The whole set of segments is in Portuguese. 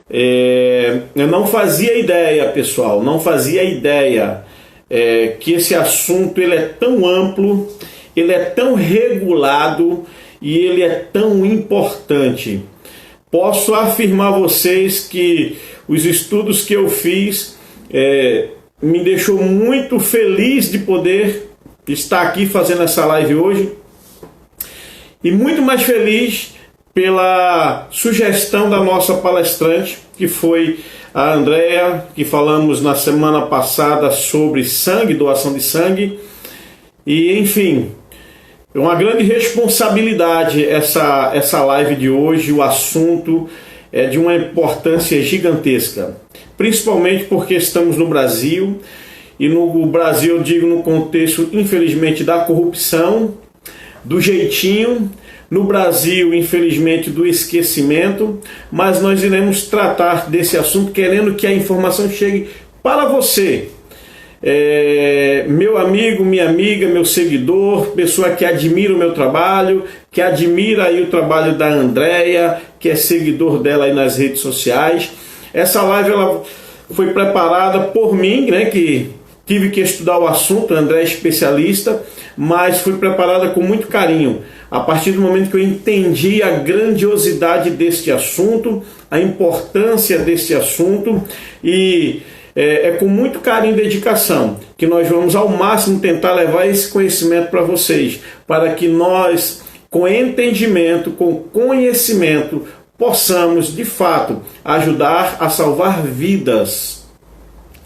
Eu não fazia ideia, pessoal, não fazia ideia que esse assunto ele é tão amplo, ele é tão regulado e ele é tão importante. Posso afirmar a vocês que os estudos que eu fiz me deixou muito feliz de poder estar aqui fazendo essa live hoje e muito mais feliz pela sugestão da nossa palestrante, que foi a Andrea, que falamos na semana passada sobre sangue, doação de sangue. E, enfim, é uma grande responsabilidade essa live de hoje. O assunto é de uma importância gigantesca, principalmente porque estamos no Brasil, e no Brasil eu digo no contexto, infelizmente, da corrupção, do jeitinho, no Brasil, infelizmente, do esquecimento, mas nós iremos tratar desse assunto querendo que a informação chegue para você, meu amigo, minha amiga, meu seguidor, pessoa que admira o meu trabalho, que admira aí o trabalho da Andrea, que é seguidor dela aí nas redes sociais. Essa live ela foi preparada por mim, né, que tive que estudar o assunto. A Andrea é especialista, mas foi preparada com muito carinho. A partir do momento que eu entendi a grandiosidade deste assunto, a importância deste assunto, e é com muito carinho e dedicação que nós vamos ao máximo tentar levar esse conhecimento para vocês, para que nós, com entendimento, com conhecimento, possamos de fato ajudar a salvar vidas.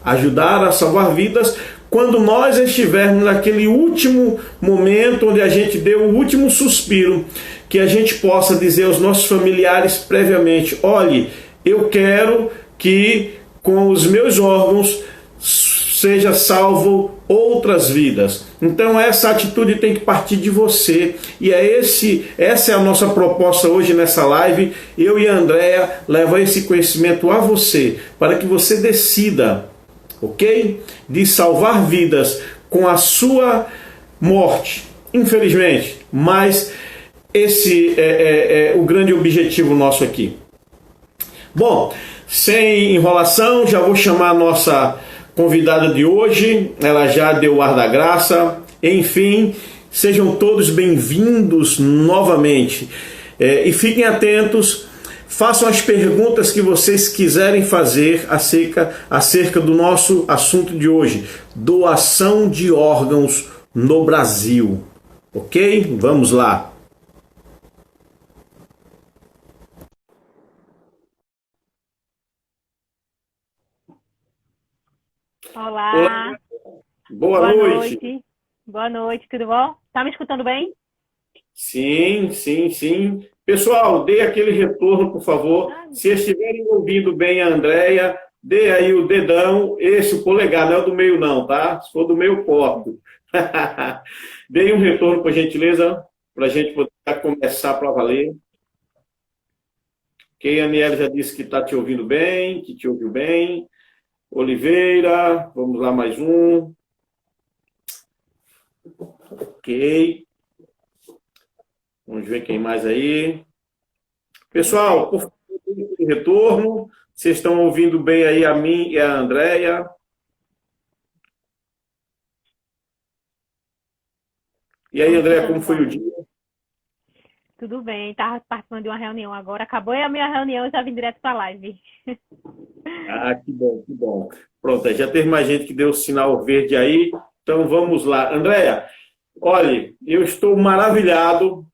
Ajudar a salvar vidas quando nós estivermos naquele último momento onde a gente deu o último suspiro, que a gente possa dizer aos nossos familiares previamente: olhe, eu quero que com os meus órgãos seja salvo outras vidas. Então essa atitude tem que partir de você, e essa é a nossa proposta hoje nessa live. Eu e a Andrea levar esse conhecimento a você, para que você decida, ok? De salvar vidas com a sua morte, infelizmente, mas esse é o grande objetivo nosso aqui. Bom, sem enrolação, já vou chamar a nossa convidada de hoje. Ela já deu o ar da graça. Enfim, sejam todos bem-vindos novamente. E fiquem atentos, façam as perguntas que vocês quiserem fazer acerca do nosso assunto de hoje: doação de órgãos no Brasil. Ok? Vamos lá. Olá, Olá, boa noite. Boa noite, tudo bom? Tá me escutando bem? Sim, sim, sim. Pessoal, dê aquele retorno, por favor. Se estiverem ouvindo bem a Andrea, dê aí o dedão, esse, o polegar, não é o do meio não, tá? Se for do meio, corto. Dê um retorno, por gentileza, para a gente poder começar para valer. Ok, a Aniele já disse que está te ouvindo bem, que te ouviu bem. Oliveira, vamos lá, mais um. Ok. Vamos ver quem mais aí. Pessoal, por favor, deem retorno. Vocês estão ouvindo bem aí a mim e a Andrea? E aí, Andrea, como foi o dia? Tudo bem, estava participando de uma reunião agora. Acabou a minha reunião e já vim direto para a live. Ah, que bom, que bom. Pronto, já teve mais gente que deu o sinal verde aí. Então vamos lá. Andrea, olha, eu estou maravilhado.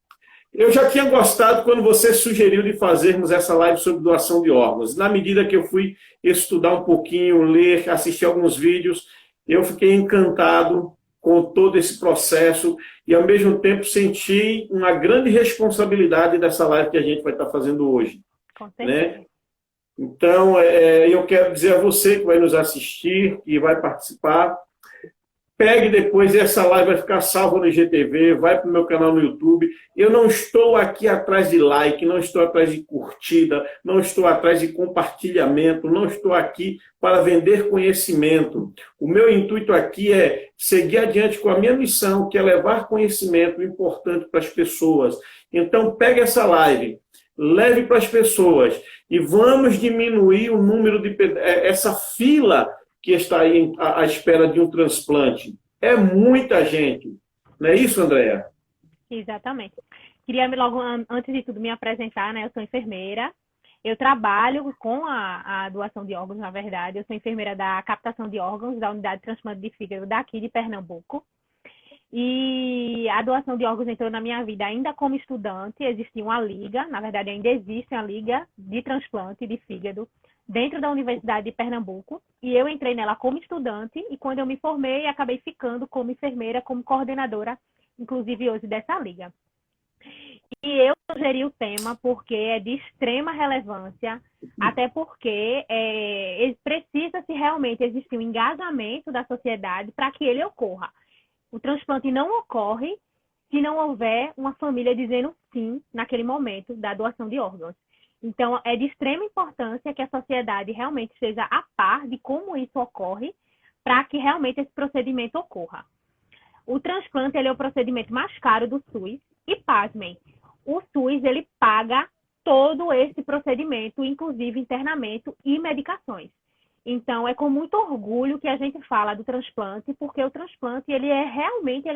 Eu já tinha gostado quando você sugeriu de fazermos essa live sobre doação de órgãos. Na medida que eu fui estudar um pouquinho, ler, assistir alguns vídeos, eu fiquei encantado com todo esse processo e, ao mesmo tempo, senti uma grande responsabilidade dessa live que a gente vai estar fazendo hoje. Com certeza. Né? Então, eu quero dizer a você que vai nos assistir e vai participar, pegue depois, essa live vai ficar salva no IGTV, vai para o meu canal no YouTube. Eu não estou aqui atrás de like, não estou atrás de curtida, não estou atrás de compartilhamento, não estou aqui para vender conhecimento. O meu intuito aqui é seguir adiante com a minha missão, que é levar conhecimento importante para as pessoas. Então, pegue essa live, leve para as pessoas e vamos diminuir o número de essa fila que está aí à espera de um transplante. É muita gente. Não é isso, Andréa? Exatamente. Queria logo, antes de tudo, me apresentar, né? Eu sou enfermeira. Eu trabalho com a doação de órgãos, na verdade. Eu sou enfermeira da captação de órgãos da unidade de transplante de fígado daqui de Pernambuco. E a doação de órgãos entrou na minha vida ainda como estudante. Existia uma liga, na verdade ainda existe a liga de transplante de fígado dentro da Universidade de Pernambuco. E eu entrei nela como estudante e quando eu me formei, acabei ficando como enfermeira, como coordenadora, inclusive hoje, dessa liga. E eu sugeri o tema porque é de extrema relevância, até porque precisa-se realmente existir um engajamento da sociedade para que ele ocorra. O transplante não ocorre se não houver uma família dizendo sim naquele momento da doação de órgãos. Então, é de extrema importância que a sociedade realmente esteja a par de como isso ocorre para que realmente esse procedimento ocorra. O transplante ele é o procedimento mais caro do SUS e, pasmem, o SUS ele paga todo esse procedimento, inclusive internamento e medicações. Então, é com muito orgulho que a gente fala do transplante, porque o transplante ele é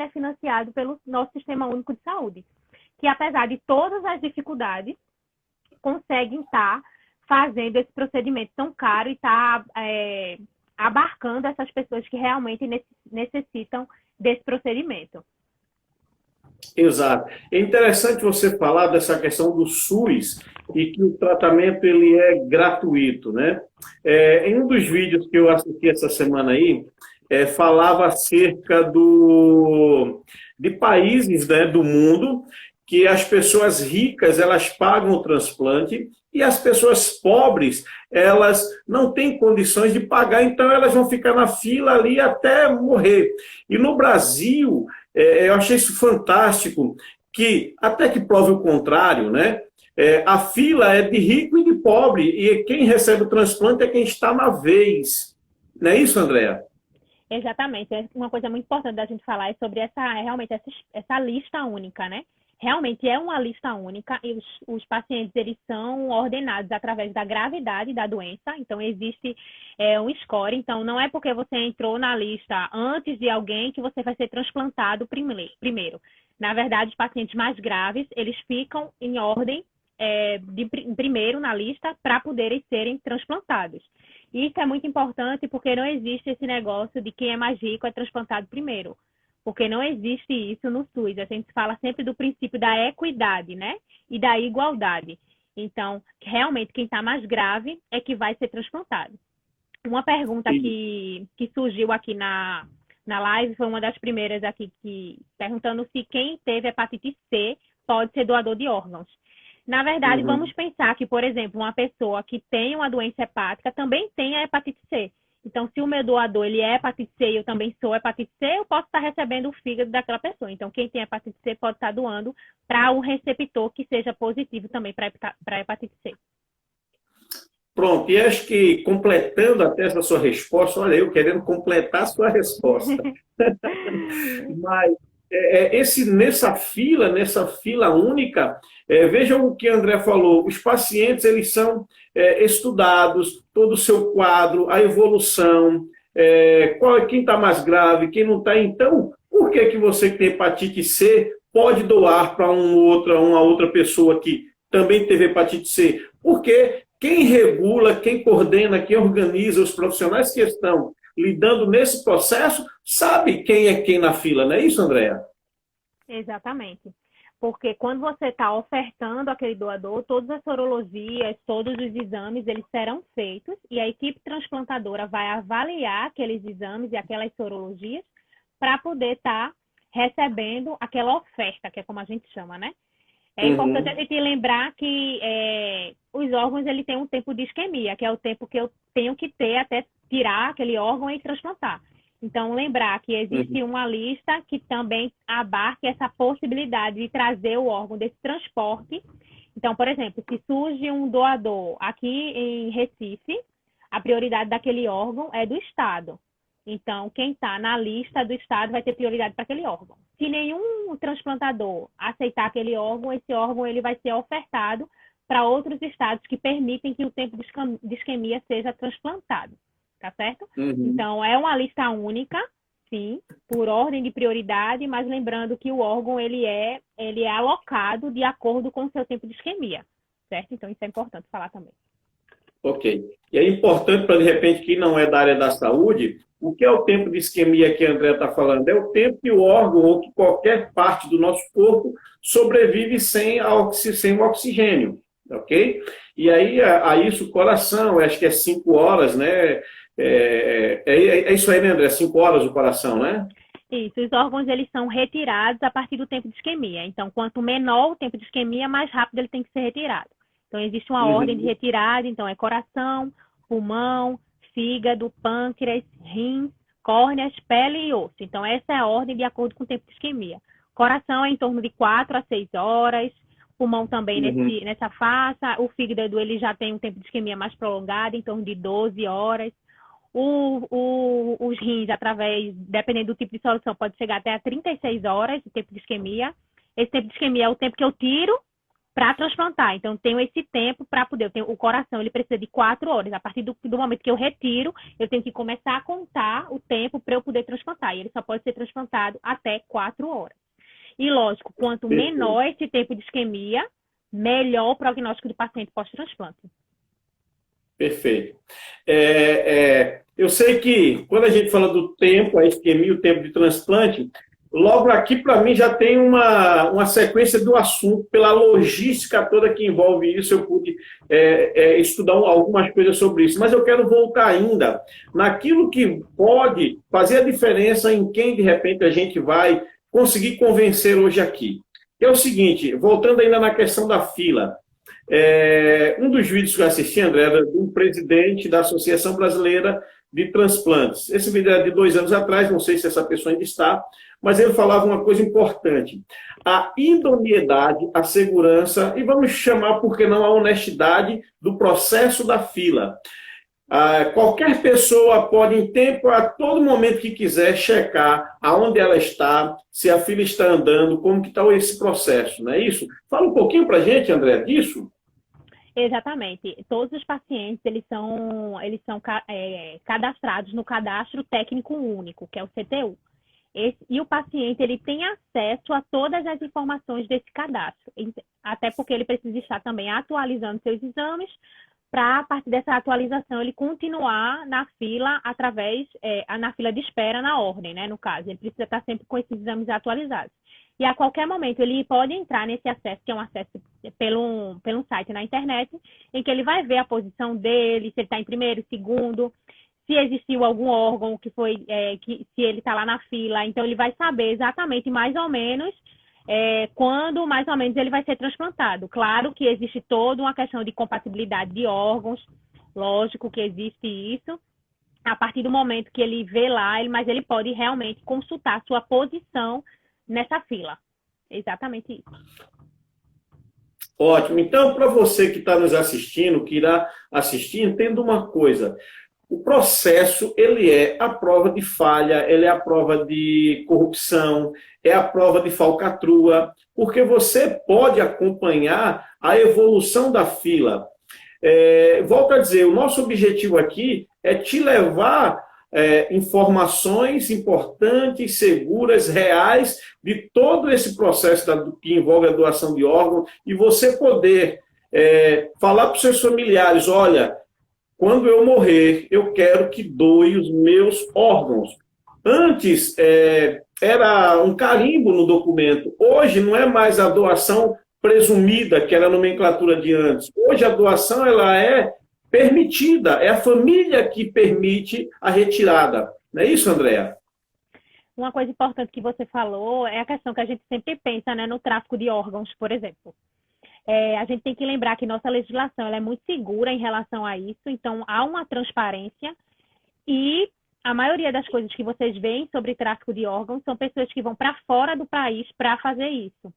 financiado pelo nosso Sistema Único de Saúde, que apesar de todas as dificuldades, conseguem estar fazendo esse procedimento tão caro e estar abarcando essas pessoas que realmente necessitam desse procedimento. Exato. É interessante você falar dessa questão do SUS e que o tratamento ele é gratuito, né? Em um dos vídeos que eu assisti essa semana aí, falava acerca de países, né, do mundo que as pessoas ricas elas pagam o transplante e as pessoas pobres elas não têm condições de pagar, então elas vão ficar na fila ali até morrer. E no Brasil eu achei isso fantástico, que até que prove o contrário, né? A fila é de rico e de pobre, e quem recebe o transplante é quem está na vez. Não é isso, Andréa? Exatamente. Uma coisa muito importante da gente falar é sobre realmente essa lista única, né? Realmente é uma lista única e os pacientes eles são ordenados através da gravidade da doença. Então, existe um score. Então, não é porque você entrou na lista antes de alguém que você vai ser transplantado primeiro. Na verdade, os pacientes mais graves, eles ficam em ordem primeiro na lista para poderem serem transplantados. Isso é muito importante porque não existe esse negócio de quem é mais rico é transplantado primeiro. Porque não existe isso no SUS. A gente fala sempre do princípio da equidade, né? E da igualdade. Então, realmente, quem está mais grave é que vai ser transplantado. Uma pergunta que surgiu aqui na live foi uma das primeiras aqui, perguntando se quem teve hepatite C pode ser doador de órgãos. Na verdade, vamos pensar que, por exemplo, uma pessoa que tem uma doença hepática também tem a hepatite C. Então, se o meu doador ele é hepatite C e eu também sou hepatite C, eu posso estar recebendo o fígado daquela pessoa. Então, quem tem hepatite C pode estar doando para um receptor que seja positivo também para hepatite C. Pronto, e acho que completando até essa sua resposta, olha, eu querendo completar a sua resposta. Mas nessa fila única, vejam o que o André falou, os pacientes eles são estudados, todo o seu quadro, a evolução, quem está mais grave, quem não está. Então, por que você que tem hepatite C pode doar para uma outra pessoa que também teve hepatite C? Porque quem regula, quem coordena, quem organiza, os profissionais que estão lidando nesse processo, sabe quem é quem na fila, não é isso, Andréa? Exatamente. Porque quando você está ofertando aquele doador, todas as sorologias, todos os exames, eles serão feitos e a equipe transplantadora vai avaliar aqueles exames e aquelas sorologias para poder estar recebendo aquela oferta, que é como a gente chama, né? É importante a gente lembrar que os órgãos ele têm um tempo de isquemia, que é o tempo que eu tenho que ter até tirar aquele órgão e transplantar. Então, lembrar que existe uma lista que também abarca essa possibilidade de trazer o órgão desse transporte. Então, por exemplo, se surge um doador aqui em Recife, a prioridade daquele órgão é do Estado. Então, quem está na lista do Estado vai ter prioridade para aquele órgão. Se nenhum transplantador aceitar aquele órgão, esse órgão ele vai ser ofertado para outros estados que permitem que o tempo de isquemia seja transplantado, tá certo? Uhum. Então, é uma lista única, sim, por ordem de prioridade, mas lembrando que o órgão ele é alocado de acordo com o seu tempo de isquemia, certo? Então, isso é importante falar também. Ok. E é importante para, de repente, quem não é da área da saúde, o que é o tempo de isquemia que a André está falando? É o tempo que o órgão ou que qualquer parte do nosso corpo sobrevive sem o oxigênio, ok? E aí, a isso, o coração, acho que é 5 horas, né? É isso aí, né, André? 5 horas o coração, né? Isso, os órgãos eles são retirados a partir do tempo de isquemia. Então, quanto menor o tempo de isquemia, mais rápido ele tem que ser retirado. Então, existe uma ordem de Uhum. retirada, então é coração, pulmão, fígado, pâncreas, rins, córneas, pele e osso. Então, essa é a ordem de acordo com o tempo de isquemia. Coração é em torno de 4 a 6 horas, pulmão também Uhum. nessa faixa, o fígado ele já tem um tempo de isquemia mais prolongado, em torno de 12 horas. Os rins, dependendo do tipo de solução, pode chegar até a 36 horas de tempo de isquemia. Esse tempo de isquemia é o tempo que eu tiro para transplantar. Então, tenho esse tempo para poder. O coração ele precisa de 4 horas. A partir do momento que eu retiro, eu tenho que começar a contar o tempo para eu poder transplantar. E ele só pode ser transplantado até 4 horas. E, lógico, quanto Perfeito. menor esse tempo de isquemia, melhor o prognóstico do paciente pós-transplante. Perfeito. Eu sei que quando a gente fala do tempo, a isquemia, o tempo de transplante, logo aqui para mim já tem uma sequência do assunto, pela logística toda que envolve isso, eu pude estudar algumas coisas sobre isso, mas eu quero voltar ainda naquilo que pode fazer a diferença em quem de repente a gente vai conseguir convencer hoje aqui. Que é o seguinte, voltando ainda na questão da fila, um dos vídeos que eu assisti, André, era de um presidente da Associação Brasileira de Transplantes. Esse vídeo era de 2 anos atrás, não sei se essa pessoa ainda está, mas ele falava uma coisa importante. A idoneidade, a segurança, e vamos chamar, por que não, a honestidade do processo da fila. Qualquer pessoa pode, em tempo, a todo momento que quiser, checar aonde ela está, se a fila está andando, como que está esse processo, não é isso? Fala um pouquinho para a gente, André, disso. Exatamente. Todos os pacientes eles são cadastrados no cadastro técnico único, que é o CTU. E o paciente ele tem acesso a todas as informações desse cadastro, até porque ele precisa estar também atualizando seus exames para, a partir dessa atualização, ele continuar na fila na fila de espera na ordem, né? No caso, ele precisa estar sempre com esses exames atualizados. E a qualquer momento ele pode entrar nesse acesso, que é um acesso pelo site na internet, em que ele vai ver a posição dele, se ele está em primeiro, segundo, se existiu algum órgão se ele está lá na fila. Então ele vai saber exatamente mais ou menos quando mais ou menos ele vai ser transplantado. Claro que existe toda uma questão de compatibilidade de órgãos, lógico que existe isso. A partir do momento que ele vê lá, mas ele pode realmente consultar a sua posição nessa fila. Exatamente isso. Ótimo. Então, para você que está nos assistindo, que irá assistir, entenda uma coisa. O processo, ele é a prova de falha, ele é a prova de corrupção, é a prova de falcatrua, porque você pode acompanhar a evolução da fila. Volto a dizer, o nosso objetivo aqui é te levar informações importantes, seguras, reais, de todo esse processo que envolve a doação de órgãos, e você poder falar para os seus familiares, olha, quando eu morrer, eu quero que doe os meus órgãos. Antes, era um carimbo no documento. Hoje, não é mais a doação presumida, que era a nomenclatura de antes. Hoje, a doação ela é permitida. É a família que permite a retirada. Não é isso, Andréa? Uma coisa importante que você falou é a questão que a gente sempre pensa, né, no tráfico de órgãos, por exemplo. A gente tem que lembrar que nossa legislação ela é muito segura em relação a isso, então há uma transparência e a maioria das coisas que vocês veem sobre tráfico de órgãos são pessoas que vão para fora do país para fazer isso.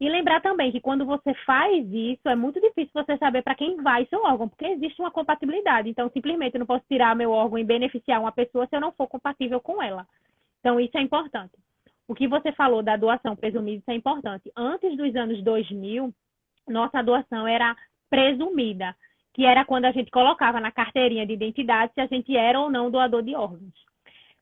E lembrar também que quando você faz isso, é muito difícil você saber para quem vai seu órgão, porque existe uma compatibilidade. Então, simplesmente, eu não posso tirar meu órgão e beneficiar uma pessoa se eu não for compatível com ela. Então, isso é importante. O que você falou da doação presumida, isso é importante. Antes dos anos 2000, nossa doação era presumida, que era quando a gente colocava na carteirinha de identidade se a gente era ou não doador de órgãos.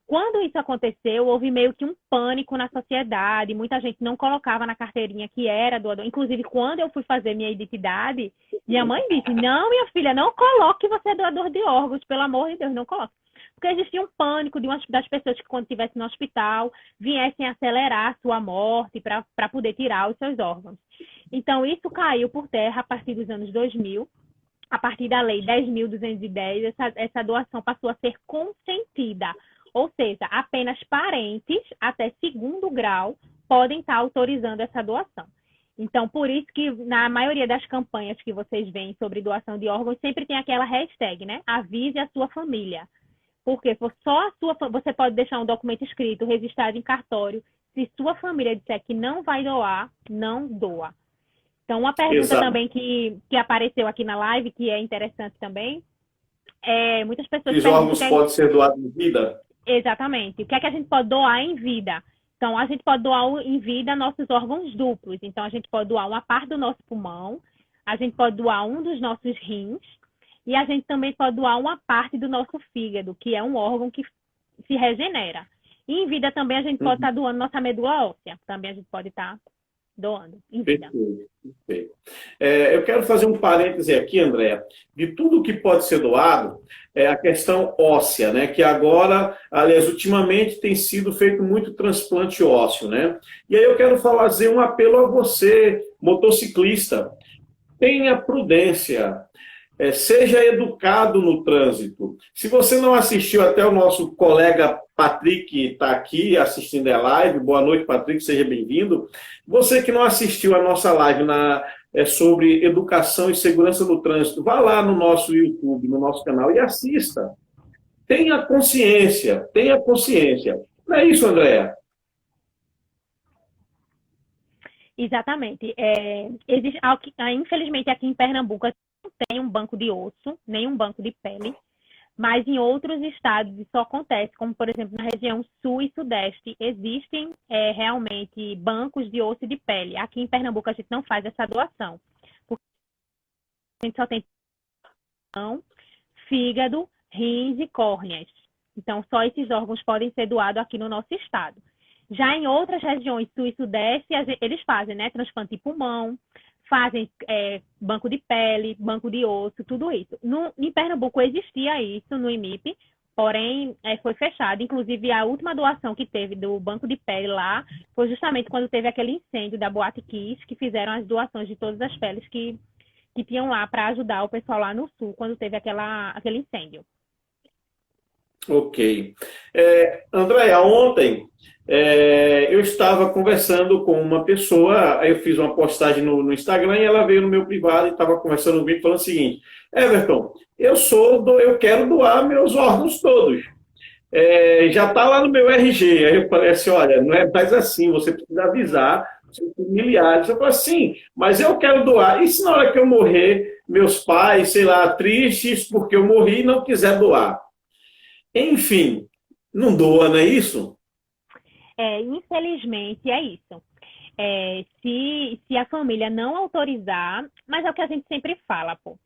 Quando isso aconteceu, houve meio que um pânico na sociedade, muita gente não colocava na carteirinha que era doador. Inclusive, quando eu fui fazer minha identidade, minha mãe disse, não, minha filha, não coloque que você é doador de órgãos, pelo amor de Deus, não coloque. Porque existia um pânico das pessoas que, quando estivessem no hospital, viessem acelerar a sua morte para poder tirar os seus órgãos. Então, isso caiu por terra a partir dos anos 2000. A partir da Lei 10.210, essa doação passou a ser consentida. Ou seja, apenas parentes até segundo grau podem estar autorizando essa doação. Então, por isso que na maioria das campanhas que vocês veem sobre doação de órgãos, sempre tem aquela hashtag, né? Avise a sua família. Porque você pode deixar um documento escrito, registrado em cartório. Se sua família disser que não vai doar, não doa. Então, uma pergunta também que apareceu aqui na live, que é interessante também, muitas pessoas perguntam... Os órgãos podem ser doados em vida? Exatamente. O que é que a gente pode doar em vida? Então, a gente pode doar em vida nossos órgãos duplos. Então, a gente pode doar uma parte do nosso pulmão, a gente pode doar um dos nossos rins, e a gente também pode doar uma parte do nosso fígado, que é um órgão que se regenera. E em vida também a gente pode estar doando nossa medula óssea. Também a gente pode estar doando em vida. Perfeito. Eu quero fazer um parêntese aqui, Andréa, de tudo que pode ser doado, a questão óssea, né? Que agora, aliás, ultimamente tem sido feito muito transplante ósseo, né? E aí eu quero fazer um apelo a você, motociclista. Tenha prudência. Seja educado no trânsito. Se você não assistiu, até o nosso colega Patrick está aqui assistindo a live. Boa noite, Patrick, seja bem-vindo. Você que não assistiu a nossa live sobre educação e segurança no trânsito, vá lá no nosso YouTube, no nosso canal e assista. Tenha consciência, tenha consciência. Não é isso, Andréa? Exatamente. Infelizmente, aqui em Pernambuco, não tem um banco de osso, nem um banco de pele, mas em outros estados isso acontece, como, por exemplo, na região sul e sudeste, existem realmente bancos de osso e de pele. Aqui em Pernambuco a gente não faz essa doação, porque a gente só tem fígado, rins e córneas. Então, só esses órgãos podem ser doados aqui no nosso estado. Já em outras regiões, sul e sudeste, eles fazem, né, transplante de pulmão, fazem banco de pele, banco de osso, tudo isso. Em Pernambuco existia isso no IMIP, porém foi fechado. Inclusive, a última doação que teve do banco de pele lá foi justamente quando teve aquele incêndio da Boate Kiss, que fizeram as doações de todas as peles que tinham lá para ajudar o pessoal lá no sul, quando teve aquele incêndio. Ok. Andréa, ontem eu estava conversando com uma pessoa, eu fiz uma postagem no Instagram e ela veio no meu privado e estava conversando comigo falando o seguinte: Everton, eu quero doar meus órgãos todos. Já está lá no meu RG. Aí eu falei assim: olha, não é mais assim, você precisa avisar seus familiares. Eu falei assim, mas eu quero doar. E se na hora que eu morrer, meus pais, sei lá, tristes porque eu morri e não quiser doar? Enfim, não doa, não é isso? Infelizmente é isso. Se a família não autorizar, mas é o que a gente sempre fala, pô.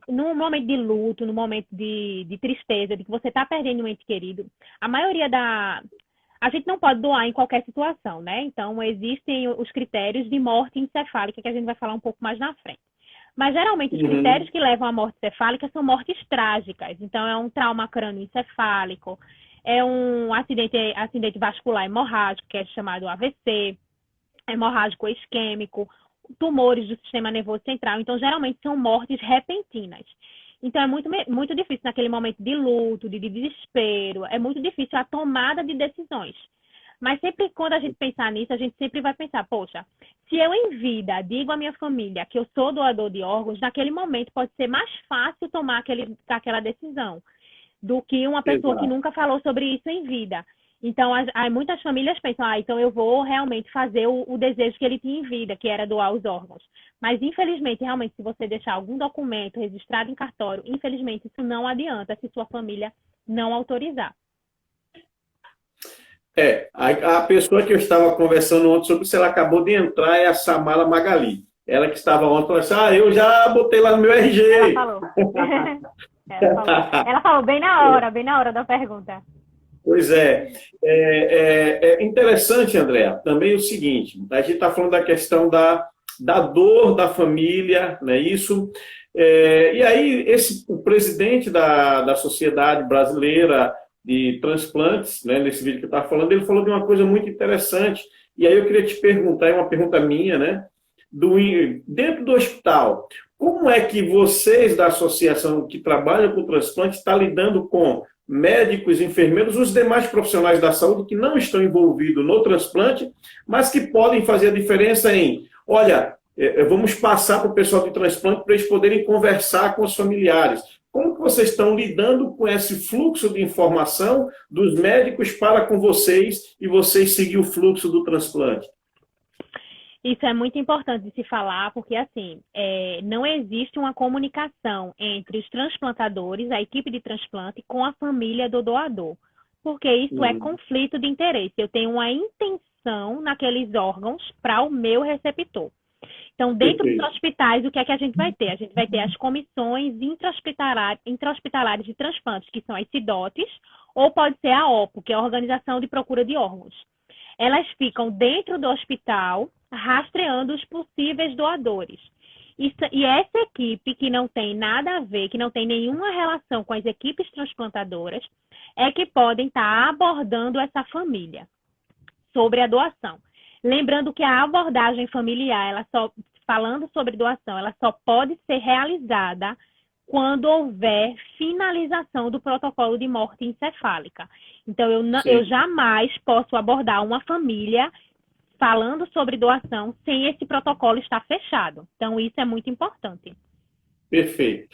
No momento de luto, no momento de tristeza, de que você está perdendo um ente querido, a maioria a gente não pode doar em qualquer situação, né? Então, existem os critérios de morte encefálica, que a gente vai falar um pouco mais na frente. Mas, geralmente, os critérios que levam à morte cefálica são mortes trágicas. Então, é um trauma crânioencefálico, é um acidente vascular hemorrágico, que é chamado AVC, hemorrágico isquêmico, tumores do sistema nervoso central. Então, geralmente, são mortes repentinas. Então, é muito, muito difícil naquele momento de luto, de desespero. É muito difícil a tomada de decisões. Mas sempre quando a gente pensar nisso, a gente sempre vai pensar, poxa, se eu em vida digo à minha família que eu sou doador de órgãos, naquele momento pode ser mais fácil tomar aquela decisão do que uma pessoa que nunca falou sobre isso em vida. Então, muitas famílias pensam, então eu vou realmente fazer o desejo que ele tinha em vida, que era doar os órgãos. Mas, infelizmente, realmente, se você deixar algum documento registrado em cartório, infelizmente, isso não adianta se sua família não autorizar. A pessoa que eu estava conversando ontem sobre isso, ela acabou de entrar, é a Samara Magali. Ela que estava ontem, falou assim, eu já botei lá no meu Ela RG. falou. Ela falou bem na hora da pergunta. Pois é interessante, André, também o seguinte, a gente está falando da questão da dor da família, não é isso? E aí, o presidente da Sociedade Brasileira de Transplantes, né, nesse vídeo que eu estava falando, ele falou de uma coisa muito interessante, e aí eu queria te perguntar, é uma pergunta minha, né? Dentro do hospital, como é que vocês da associação que trabalham com transplante estão lidando com médicos, enfermeiros, os demais profissionais da saúde que não estão envolvidos no transplante, mas que podem fazer a diferença olha, vamos passar para o pessoal de transplante para eles poderem conversar com os familiares. Como que vocês estão lidando com esse fluxo de informação dos médicos para com vocês e vocês seguir o fluxo do transplante? Isso é muito importante de se falar, porque assim, não existe uma comunicação entre os transplantadores, a equipe de transplante, com a família do doador, porque isso é conflito de interesse. Eu tenho uma intenção naqueles órgãos para o meu receptor. Então, dentro dos hospitais, o que é que a gente vai ter? A gente vai ter as comissões intra-hospitalares de transplantes, que são as CIDOTs, ou pode ser a OPO, que é a Organização de Procura de Órgãos. Elas ficam dentro do hospital, rastreando os possíveis doadores. E essa equipe, que não tem nada a ver, que não tem nenhuma relação com as equipes transplantadoras, é que podem estar abordando essa família sobre a doação. Lembrando que a abordagem familiar, falando sobre doação, ela só pode ser realizada quando houver finalização do protocolo de morte encefálica. Então, eu jamais posso abordar uma família falando sobre doação sem esse protocolo estar fechado. Então, isso é muito importante. Perfeito.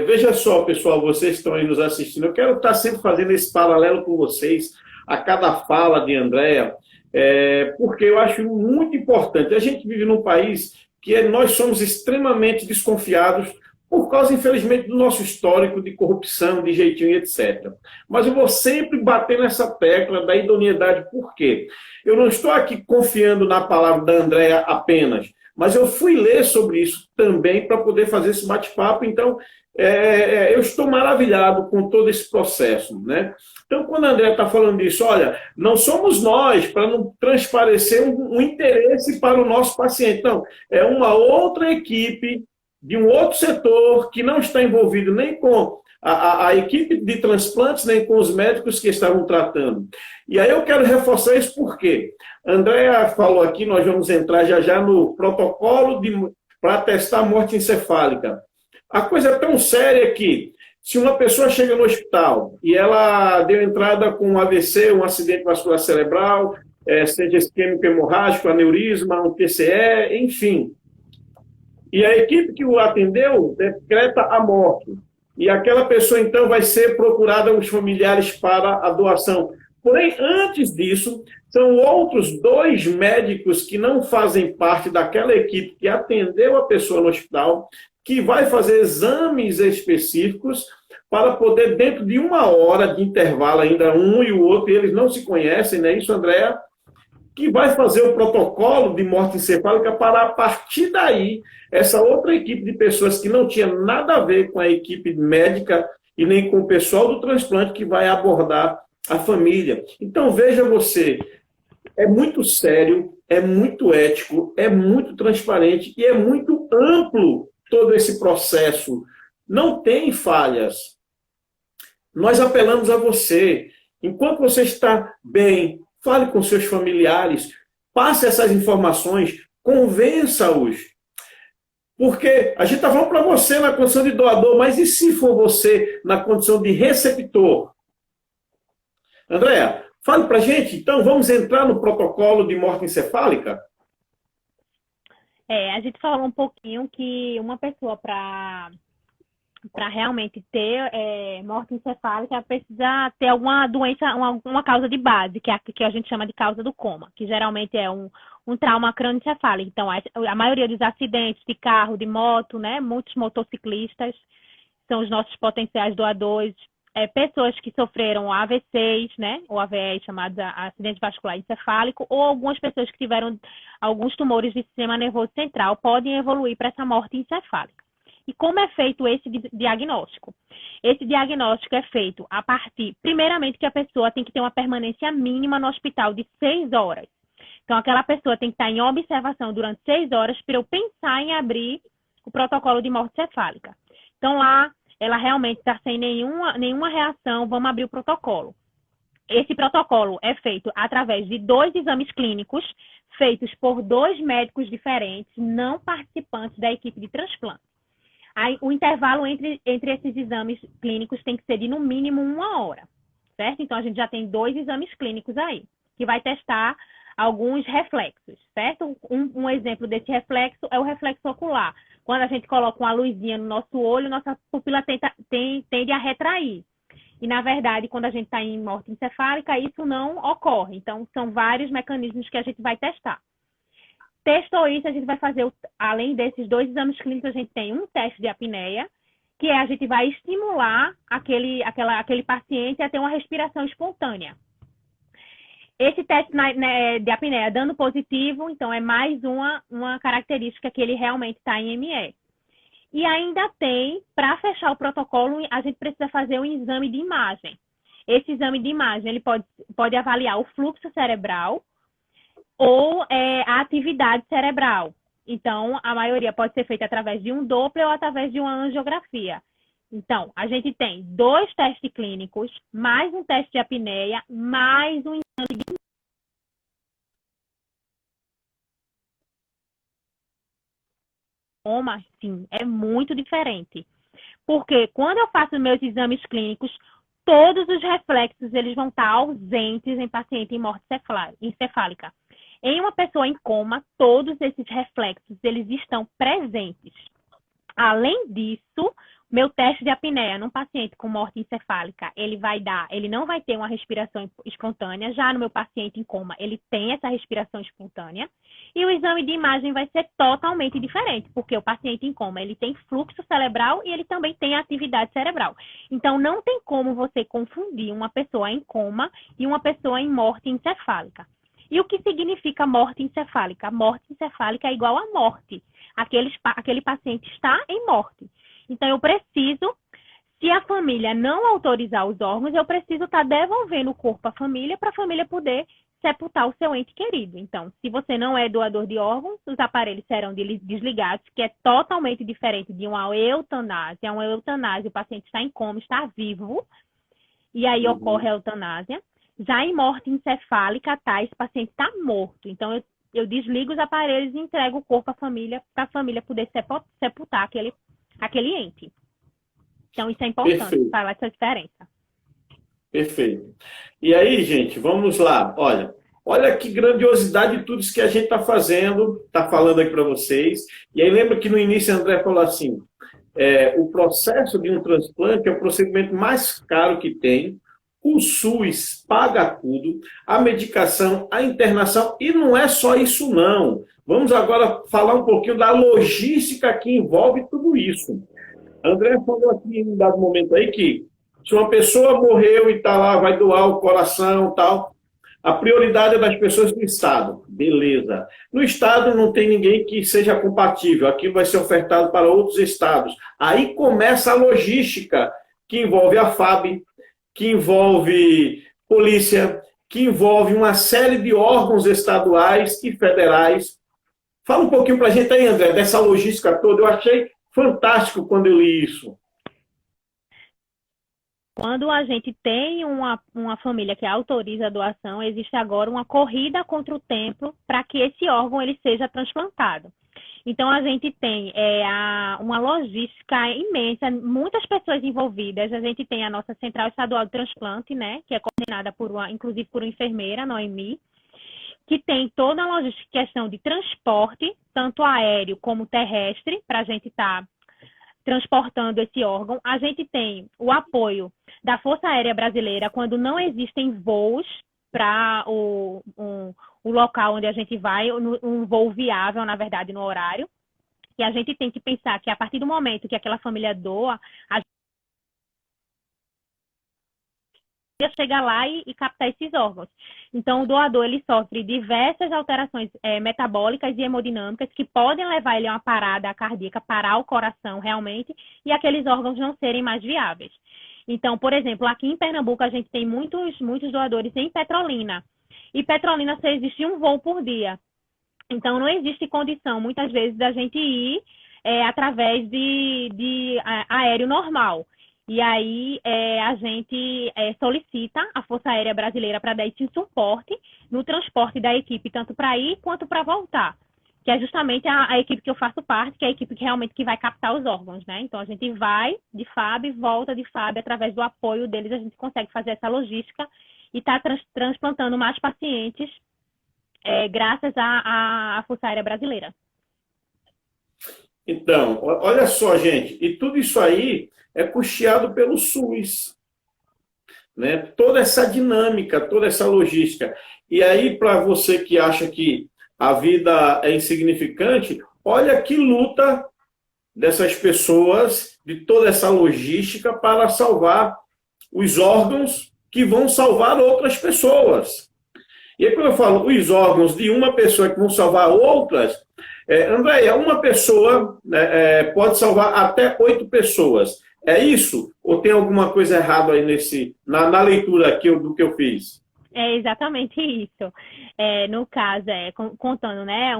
Veja só, pessoal, vocês que estão aí nos assistindo, eu quero estar sempre fazendo esse paralelo com vocês a cada fala de Andréa, porque eu acho muito importante. A gente vive num país que nós somos extremamente desconfiados por causa, infelizmente, do nosso histórico de corrupção, de jeitinho, etc. Mas eu vou sempre bater nessa tecla da idoneidade. Por quê? Eu não estou aqui confiando na palavra da Andréa apenas, mas eu fui ler sobre isso também para poder fazer esse bate-papo. Então, eu estou maravilhado com todo esse processo, né? Então, quando a Andréa está falando disso, olha, não somos nós para não transparecer um interesse para o nosso paciente. Não, é uma outra equipe de um outro setor que não está envolvido nem com a equipe de transplantes, nem com os médicos que estavam tratando. E aí eu quero reforçar isso porque a Andréa falou aqui, nós vamos entrar já no protocolo para testar a morte encefálica. A coisa é tão séria que, se uma pessoa chega no hospital e ela deu entrada com um AVC, um acidente vascular cerebral, seja isquêmico hemorrágico, aneurisma, um TCE, enfim, e a equipe que o atendeu decreta a morte. E aquela pessoa, então, vai ser procurada os familiares para a doação. Porém, antes disso, são outros 2 médicos que não fazem parte daquela equipe que atendeu a pessoa no hospital, que vai fazer exames específicos para poder, dentro de 1 hora de intervalo, ainda um e o outro, e eles não se conhecem, não é isso, Andréa? Que vai fazer o protocolo de morte encefálica para, a partir daí, essa outra equipe de pessoas que não tinha nada a ver com a equipe médica e nem com o pessoal do transplante que vai abordar a família. Então, veja você, é muito sério, é muito ético, é muito transparente e é muito amplo todo esse processo. Não tem falhas. Nós apelamos a você. Enquanto você está bem, fale com seus familiares, passe essas informações, convença-os. Porque a gente está falando para você na condição de doador, mas e se for você na condição de receptor? Andréa, fale para a gente, então, vamos entrar no protocolo de morte encefálica? A gente falou um pouquinho que uma pessoa para realmente ter morte encefálica, precisa ter alguma doença, uma causa de base, que a gente chama de causa do coma, que geralmente é um trauma crânioencefálico. Então, a maioria dos acidentes de carro, de moto, né, muitos motociclistas são os nossos potenciais doadores. pessoas que sofreram AVCs, né, ou AVE, chamados acidente vascular encefálico, ou algumas pessoas que tiveram alguns tumores do sistema nervoso central podem evoluir para essa morte encefálica. E como é feito esse diagnóstico? Esse diagnóstico é feito a partir, primeiramente, que a pessoa tem que ter uma permanência mínima no hospital de 6 horas. Então, aquela pessoa tem que estar em observação durante 6 horas para eu pensar em abrir o protocolo de morte cefálica. Então, lá, ela realmente está sem nenhuma reação, vamos abrir o protocolo. Esse protocolo é feito através de 2 exames clínicos, feitos por 2 médicos diferentes, não participantes da equipe de transplante. Aí, o intervalo entre esses exames clínicos tem que ser de, no mínimo, 1 hora, certo? Então, a gente já tem 2 exames clínicos aí, que vai testar alguns reflexos, certo? Um exemplo desse reflexo é o reflexo ocular. Quando a gente coloca uma luzinha no nosso olho, nossa pupila tende a retrair. E, na verdade, quando a gente está em morte encefálica, isso não ocorre. Então, são vários mecanismos que a gente vai testar. Testou isso, a gente vai fazer, além desses 2 exames clínicos, a gente tem um teste de apneia, que a gente vai estimular aquele paciente a ter uma respiração espontânea. Esse teste de apneia dando positivo, então é mais uma característica que ele realmente está em ME. E ainda tem, para fechar o protocolo, a gente precisa fazer um exame de imagem. Esse exame de imagem ele pode avaliar o fluxo cerebral, ou a atividade cerebral. Então, a maioria pode ser feita através de um Doppler ou através de uma angiografia. Então, a gente tem 2 testes clínicos, mais um teste de apneia, mais um exame de coma, sim, é muito diferente. Porque quando eu faço meus exames clínicos, todos os reflexos eles vão estar ausentes em paciente em morte encefálica. Em uma pessoa em coma, todos esses reflexos eles estão presentes. Além disso, meu teste de apneia num paciente com morte encefálica, ele não vai ter uma respiração espontânea. Já no meu paciente em coma, ele tem essa respiração espontânea. E o exame de imagem vai ser totalmente diferente, porque o paciente em coma, ele tem fluxo cerebral e ele também tem atividade cerebral. Então, não tem como você confundir uma pessoa em coma e uma pessoa em morte encefálica. E o que significa morte encefálica? Morte encefálica é igual a morte. Aquele paciente está em morte. Então, eu preciso, se a família não autorizar os órgãos, eu preciso estar devolvendo o corpo à família para a família poder sepultar o seu ente querido. Então, se você não é doador de órgãos, os aparelhos serão desligados, que é totalmente diferente de uma eutanásia. Uma eutanásia, o paciente está em coma, está vivo, e aí ocorre a eutanásia. Já em morte encefálica, esse paciente está morto. Então, eu desligo os aparelhos e entrego o corpo à família, para a família poder sepultar aquele ente. Então, isso é importante, falar essa diferença. Perfeito. E aí, gente, vamos lá. Olha que grandiosidade de tudo isso que a gente está fazendo, está falando aqui para vocês. E aí, lembra que no início a André falou assim, o processo de um transplante é o procedimento mais caro que tem. O SUS paga tudo, a medicação, a internação, e não é só isso não. Vamos agora falar um pouquinho da logística que envolve tudo isso. André falou aqui em um dado momento aí que se uma pessoa morreu e está lá, vai doar o coração e tal, a prioridade é das pessoas do Estado. Beleza. No Estado não tem ninguém que seja compatível, aquilo vai ser ofertado para outros estados. Aí começa a logística que envolve a FAB, que envolve polícia, que envolve uma série de órgãos estaduais e federais. Fala um pouquinho para a gente aí, André, dessa logística toda. Eu achei fantástico quando eu li isso. Quando a gente tem uma família que autoriza a doação, existe agora uma corrida contra o tempo para que esse órgão ele seja transplantado. Então, a gente tem uma logística imensa, muitas pessoas envolvidas. A gente tem a nossa Central Estadual de Transplante, né, que é coordenada inclusive por uma enfermeira, Noemi, que tem toda a logística, questão de transporte, tanto aéreo como terrestre, para a gente estar transportando esse órgão. A gente tem o apoio da Força Aérea Brasileira quando não existem voos para o local onde a gente vai, um voo viável, na verdade, no horário. E a gente tem que pensar que a partir do momento que aquela família doa, chegar lá e captar esses órgãos. Então, o doador ele sofre diversas alterações metabólicas e hemodinâmicas que podem levar ele a uma parada cardíaca, parar o coração realmente, e aqueles órgãos não serem mais viáveis. Então, por exemplo, aqui em Pernambuco a gente tem muitos doadores em Petrolina. E Petrolina só existe um voo por dia. Então, não existe condição, muitas vezes, da gente ir através de aéreo normal. E aí, a gente solicita a Força Aérea Brasileira para dar esse suporte no transporte da equipe, tanto para ir quanto para voltar. Que é justamente a equipe que eu faço parte, que é a equipe que realmente que vai captar os órgãos, né? Então, a gente vai de FAB e volta de FAB, através do apoio deles, a gente consegue fazer essa logística e está transplantando mais pacientes graças à Força Aérea Brasileira. Então, olha só, gente, e tudo isso aí é custeado pelo SUS, né? Toda essa dinâmica, toda essa logística. E aí, para você que acha que a vida é insignificante, olha que luta dessas pessoas, de toda essa logística para salvar os órgãos que vão salvar outras pessoas. E aí, quando eu falo os órgãos de uma pessoa que vão salvar outras, Andréia, uma pessoa pode salvar até 8 pessoas. É isso? Ou tem alguma coisa errada aí na leitura aqui do que eu fiz? É exatamente isso. No caso, contando, né,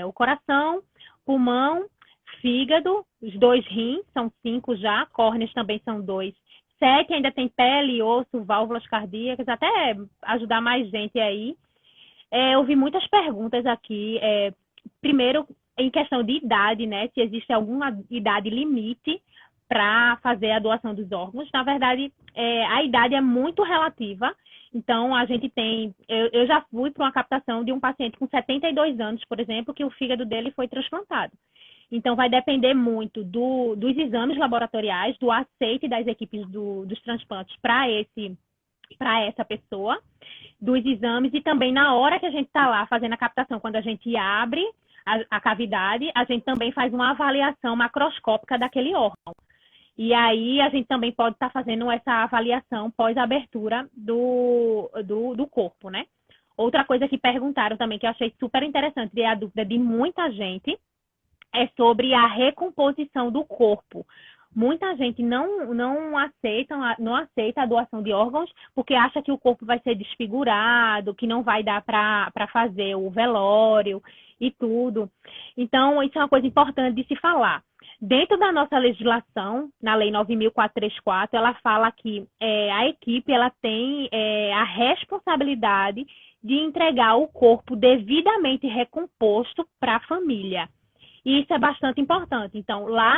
o coração, pulmão, fígado, os 2 rins, são 5 já, córneas também são 2. 7 ainda tem pele, osso, válvulas cardíacas, até ajudar mais gente aí. Eu vi muitas perguntas aqui. Primeiro, em questão de idade, né? Se existe alguma idade limite para fazer a doação dos órgãos. Na verdade, a idade é muito relativa. Então, a gente tem... Eu já fui para uma captação de um paciente com 72 anos, por exemplo, que o fígado dele foi transplantado. Então, vai depender muito dos exames laboratoriais, do aceite das equipes dos transplantes para essa pessoa, dos exames, e também na hora que a gente está lá fazendo a captação, quando a gente abre a cavidade, a gente também faz uma avaliação macroscópica daquele órgão. E aí a gente também pode estar fazendo essa avaliação pós-abertura do corpo, né? Outra coisa que perguntaram também, que eu achei super interessante, e é a dúvida de muita gente, é sobre a recomposição do corpo. Muita gente não aceita a doação de órgãos porque acha que o corpo vai ser desfigurado, que não vai dar para fazer o velório e tudo. Então, isso é uma coisa importante de se falar. Dentro da nossa legislação, na Lei 9.434, ela fala que a equipe ela tem a responsabilidade de entregar o corpo devidamente recomposto para a família. E isso é bastante importante. Então, lá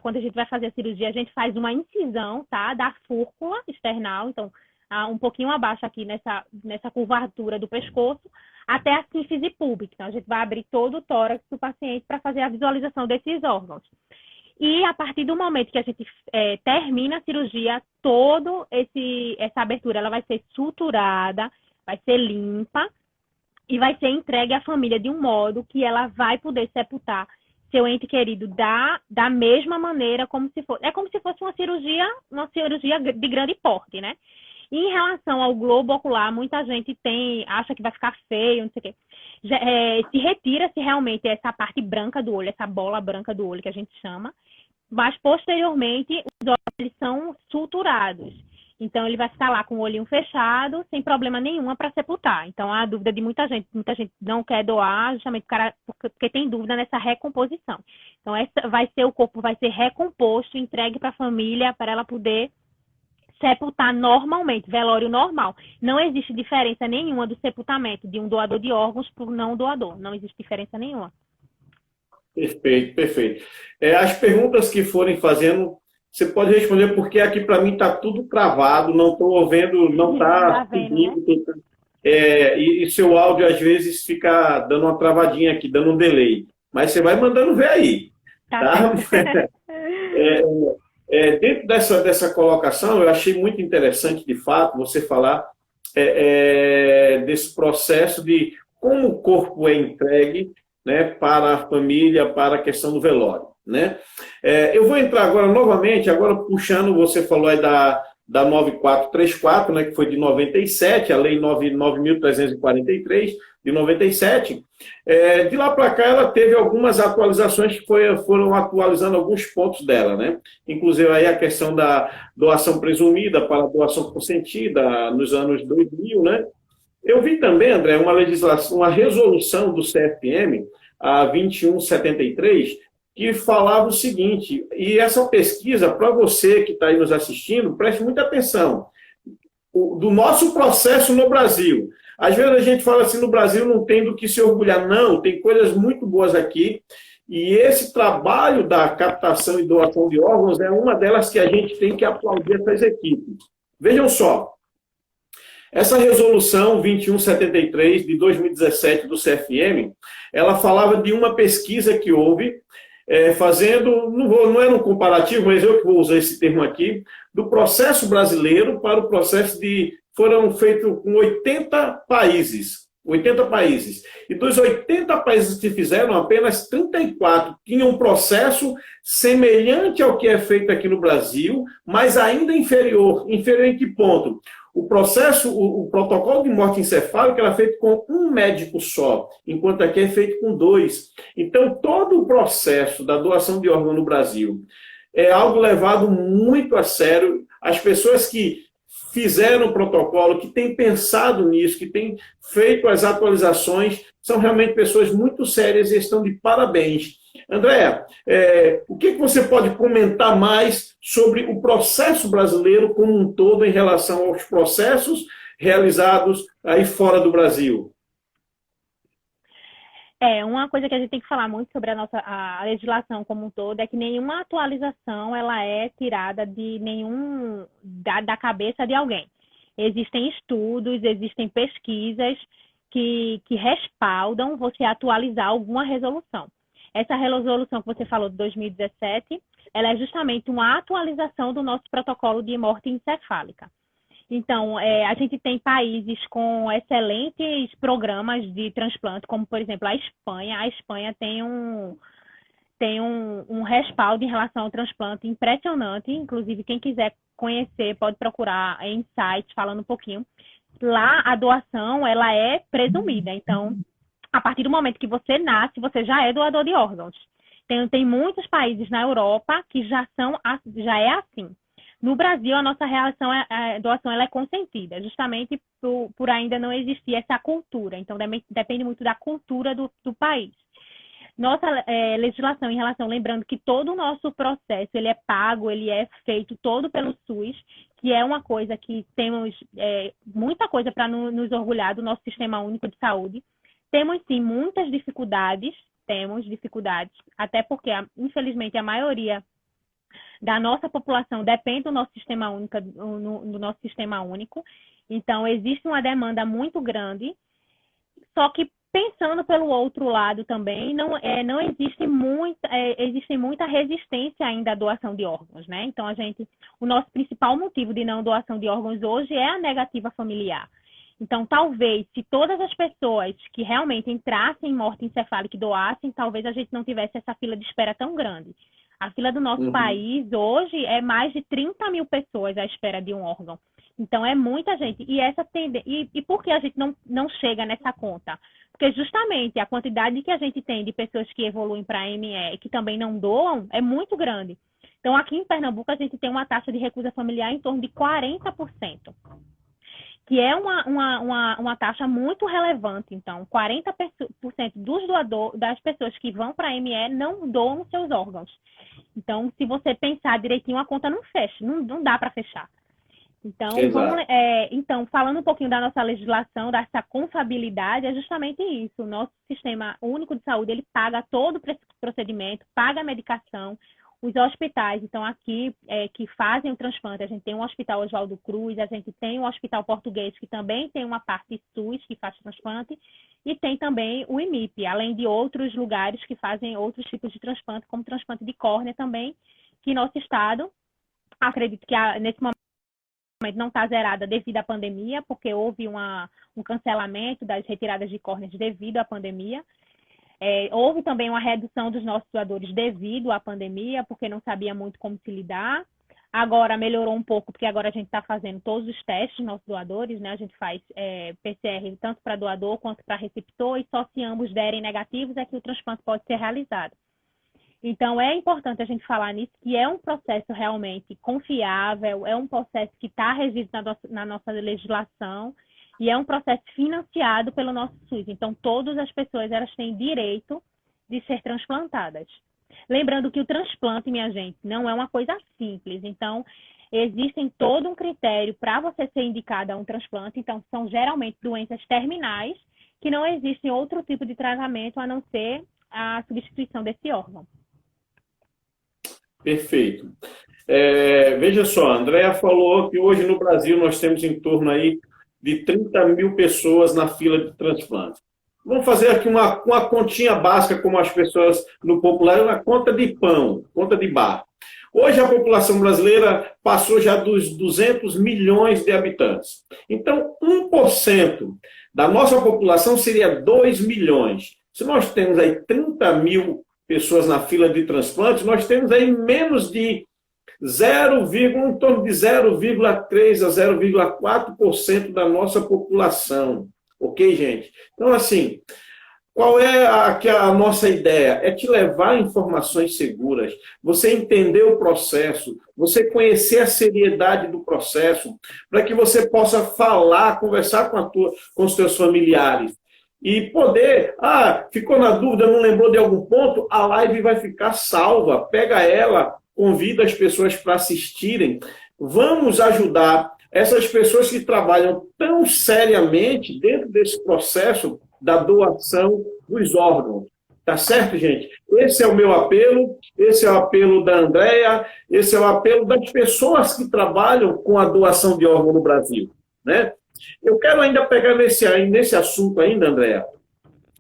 quando a gente vai fazer a cirurgia, a gente faz uma incisão, tá? Da fúrcula external, então, um pouquinho abaixo aqui nessa curvatura do pescoço, até a sínfise púbica. Então, a gente vai abrir todo o tórax do paciente para fazer a visualização desses órgãos. E a partir do momento que a gente termina a cirurgia, toda essa abertura ela vai ser suturada, vai ser limpa, e vai ser entregue à família de um modo que ela vai poder sepultar seu ente querido da mesma maneira, como se fosse uma cirurgia de grande porte, né? E em relação ao globo ocular, muita gente acha que vai ficar feio, não sei o quê. Se retira-se realmente essa parte branca do olho, essa bola branca do olho que a gente chama, mas posteriormente os olhos eles são suturados. Então, ele vai ficar lá com o olhinho fechado, sem problema nenhum para sepultar. Então, a dúvida de muita gente não quer doar, justamente porque tem dúvida nessa recomposição. Então, o corpo vai ser recomposto, entregue para a família, para ela poder sepultar normalmente, velório normal. Não existe diferença nenhuma do sepultamento de um doador de órgãos por não doador. Não existe diferença nenhuma. Perfeito, perfeito. As perguntas que forem fazendo... Você pode responder, porque aqui para mim está tudo travado, não estou vendo, não está subindo. Né? E seu áudio às vezes fica dando uma travadinha aqui, dando um delay. Mas você vai mandando ver aí. Tá? Dentro dessa colocação, eu achei muito interessante, de fato, você falar desse processo de como o corpo é entregue, né, para a família, para a questão do velório. Né? Eu vou entrar agora novamente, agora puxando, você falou aí da 9434, né, que foi de 97, a Lei 9.343 de 97. De lá para cá, ela teve algumas atualizações que foram atualizando alguns pontos dela, né? Inclusive aí a questão da doação presumida para a doação consentida nos anos 2000, né? Eu vi também, André, uma legislação, uma resolução do CFM, a 2173, que falava o seguinte, e essa pesquisa, para você que está aí nos assistindo, preste muita atenção, do nosso processo no Brasil. Às vezes a gente fala assim, no Brasil não tem do que se orgulhar, não, tem coisas muito boas aqui, e esse trabalho da captação e doação de órgãos é uma delas que a gente tem que aplaudir essas equipes. Vejam só, essa resolução 2173 de 2017 do CFM, ela falava de uma pesquisa que houve, fazendo, não era um comparativo, mas eu que vou usar esse termo aqui, do processo brasileiro para o processo foram feitos com 80 países. 80 países. E dos 80 países que fizeram, apenas 34 tinham um processo semelhante ao que é feito aqui no Brasil, mas ainda inferior. Inferior em que ponto? O processo, o protocolo de morte encefálica era feito com um médico só, enquanto aqui é feito com dois. Então, todo o processo da doação de órgão no Brasil é algo levado muito a sério. As pessoas que fizeram o protocolo, que têm pensado nisso, que têm feito as atualizações, são realmente pessoas muito sérias e estão de parabéns. Andréa, o que você pode comentar mais sobre o processo brasileiro como um todo em relação aos processos realizados aí fora do Brasil? Uma coisa que a gente tem que falar muito sobre a legislação como um todo é que nenhuma atualização ela é tirada de da cabeça de alguém. Existem estudos, existem pesquisas que respaldam você atualizar alguma resolução. Essa resolução que você falou de 2017, ela é justamente uma atualização do nosso protocolo de morte encefálica. Então, a gente tem países com excelentes programas de transplante, como, por exemplo, a Espanha. A Espanha tem um respaldo em relação ao transplante impressionante. Inclusive, quem quiser conhecer, pode procurar em sites falando um pouquinho. Lá, a doação, ela é presumida. Então, a partir do momento que você nasce, você já é doador de órgãos. Tem muitos países na Europa que já é assim. No Brasil, a nossa a doação ela é consentida, justamente por ainda não existir essa cultura. Então, depende muito da cultura do país. Nossa legislação em relação, lembrando que todo o nosso processo, ele é pago, ele é feito todo pelo SUS, que é uma coisa que temos muita coisa para nos orgulhar do nosso Sistema Único de Saúde. Temos, sim, muitas dificuldades, até porque, infelizmente, a maioria da nossa população depende do nosso sistema único, do nosso sistema único. Então, existe uma demanda muito grande, só que pensando pelo outro lado também, não existe existe muita resistência ainda à doação de órgãos, né? Então, o nosso principal motivo de não doação de órgãos hoje é a negativa familiar. Então, talvez, se todas as pessoas que realmente entrassem em morte encefálica e doassem, talvez a gente não tivesse essa fila de espera tão grande. A fila do nosso país hoje é mais de 30 mil pessoas à espera de um órgão. Então, é muita gente. E por que a gente não chega nessa conta? Porque justamente a quantidade que a gente tem de pessoas que evoluem para ME e que também não doam é muito grande. Então, aqui em Pernambuco, a gente tem uma taxa de recusa familiar em torno de 40%. Que é uma taxa muito relevante. Então, 40% das pessoas que vão para a ME não doam seus órgãos. Então, se você pensar direitinho, a conta não fecha, não dá para fechar. Então, então, falando um pouquinho da nossa legislação, dessa confiabilidade, é justamente isso. O nosso Sistema Único de Saúde, ele paga todo o procedimento, paga a medicação. Os hospitais, então, aqui, que fazem o transplante, a gente tem um Hospital Oswaldo Cruz, a gente tem um Hospital Português, que também tem uma parte SUS, que faz transplante, e tem também o IMIP, além de outros lugares que fazem outros tipos de transplante, como transplante de córnea também, que nosso estado, acredito que nesse momento não está zerada devido à pandemia, porque houve um cancelamento das retiradas de córneas devido à pandemia. Houve também uma redução dos nossos doadores devido à pandemia, porque não sabia muito como se lidar. Agora melhorou um pouco, porque agora a gente está fazendo todos os testes dos nossos doadores, né? A gente faz PCR tanto para doador quanto para receptor, e só se ambos derem negativos é que o transplante pode ser realizado. Então, é importante a gente falar nisso, que é um processo realmente confiável, é um processo que está regido na nossa legislação e é um processo financiado pelo nosso SUS. Então, todas as pessoas elas têm direito de ser transplantadas. Lembrando que o transplante, minha gente, não é uma coisa simples. Então, existem todo um critério para você ser indicada a um transplante. Então, são geralmente doenças terminais que não existem outro tipo de tratamento a não ser a substituição desse órgão. Perfeito. Veja só, a Andrea falou que hoje no Brasil nós temos em torno aí de 30 mil pessoas na fila de transplante. Vamos fazer aqui uma continha básica, como as pessoas no popular, uma conta de pão, conta de bar. Hoje a população brasileira passou já dos 200 milhões de habitantes. Então, 1% da nossa população seria 2 milhões. Se nós temos aí 30 mil pessoas na fila de transplantes, nós temos aí menos de em torno de 0,3 a 0,4% da nossa população. Ok, gente? Então, assim, qual é a nossa ideia? É te levar informações seguras, você entender o processo, você conhecer a seriedade do processo, para que você possa falar, conversar com os teus familiares. E poder, ficou na dúvida, não lembrou de algum ponto, a live vai ficar salva. Pega ela, convida as pessoas para assistirem. Vamos ajudar essas pessoas que trabalham tão seriamente dentro desse processo da doação dos órgãos. Tá certo, gente? Esse é o meu apelo, esse é o apelo da Andrea, esse é o apelo das pessoas que trabalham com a doação de órgão no Brasil, né? Eu quero ainda pegar nesse assunto ainda, Andrea,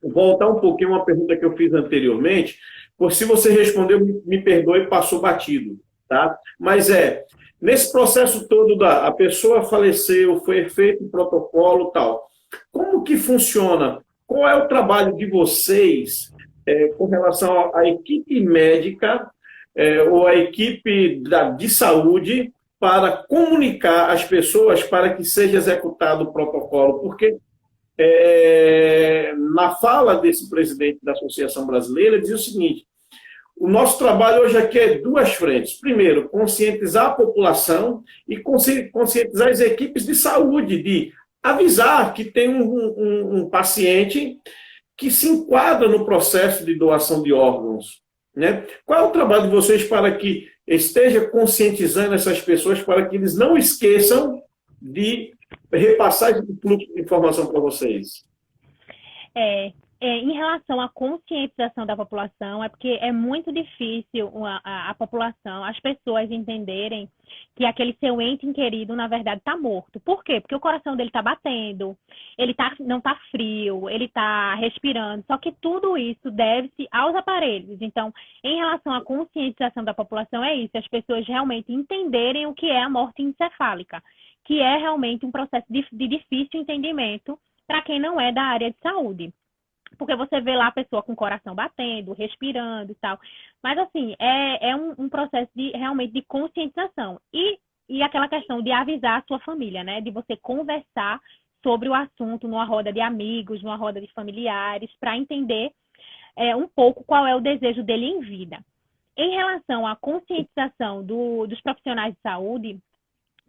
voltar um pouquinho a uma pergunta que eu fiz anteriormente, por se você respondeu, me perdoe, passou batido, tá? Mas nesse processo todo a pessoa faleceu, foi feito um protocolo tal, como que funciona? Qual é o trabalho de vocês com relação à equipe médica ou à equipe de saúde para comunicar às pessoas para que seja executado o protocolo? Porque na fala desse presidente da Associação Brasileira, diz o seguinte: o nosso trabalho hoje aqui é duas frentes. Primeiro, conscientizar a população e conscientizar as equipes de saúde, de avisar que tem um paciente que se enquadra no processo de doação de órgãos, né? Qual é o trabalho de vocês para que esteja conscientizando essas pessoas para que eles não esqueçam de repassar esse fluxo de informação para vocês? Em relação à conscientização da população, é porque é muito difícil a população, as pessoas entenderem que aquele seu ente querido, na verdade, está morto. Por quê? Porque o coração dele está batendo, não está frio, ele está respirando. Só que tudo isso deve-se aos aparelhos. Então, em relação à conscientização da população, é isso, as pessoas realmente entenderem o que é a morte encefálica, que é realmente um processo de difícil entendimento para quem não é da área de saúde. Porque você vê lá a pessoa com o coração batendo, respirando e tal. Mas, assim, é um processo realmente de conscientização. E aquela questão de avisar a sua família, né? De você conversar sobre o assunto numa roda de amigos, numa roda de familiares, para entender um pouco qual é o desejo dele em vida. Em relação à conscientização dos profissionais de saúde,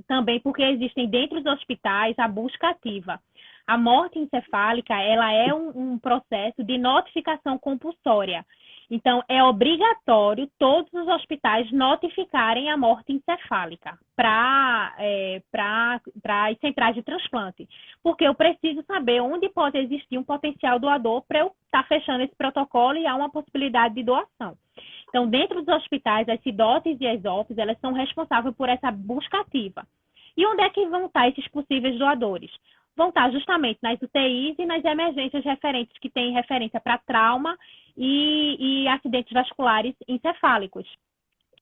também porque existem dentro dos hospitais a busca ativa. A morte encefálica, ela é um processo de notificação compulsória. Então, é obrigatório todos os hospitais notificarem a morte encefálica para as centrais de transplante. Porque eu preciso saber onde pode existir um potencial doador para eu estar fechando esse protocolo e há uma possibilidade de doação. Então, dentro dos hospitais, as CIDOTs e as OPs, elas são responsáveis por essa busca ativa. E onde é que vão estar esses possíveis doadores? Vão estar justamente nas UTIs e nas emergências referentes, que têm referência para trauma e acidentes vasculares encefálicos.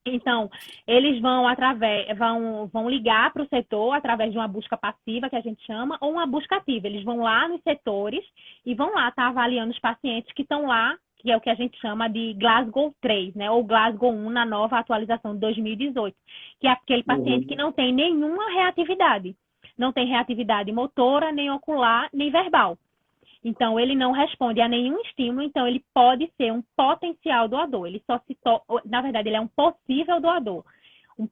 Então, eles vão ligar para o setor através de uma busca passiva, que a gente chama, ou uma busca ativa. Eles vão lá nos setores e vão lá estar avaliando os pacientes que estão lá, que é o que a gente chama de Glasgow 3, né? Ou Glasgow 1 na nova atualização de 2018, que é aquele paciente que não tem nenhuma reatividade. Não tem reatividade motora, nem ocular, nem verbal. Então, ele não responde a nenhum estímulo, então ele pode ser um potencial doador. Ele só na verdade, ele é um possível doador.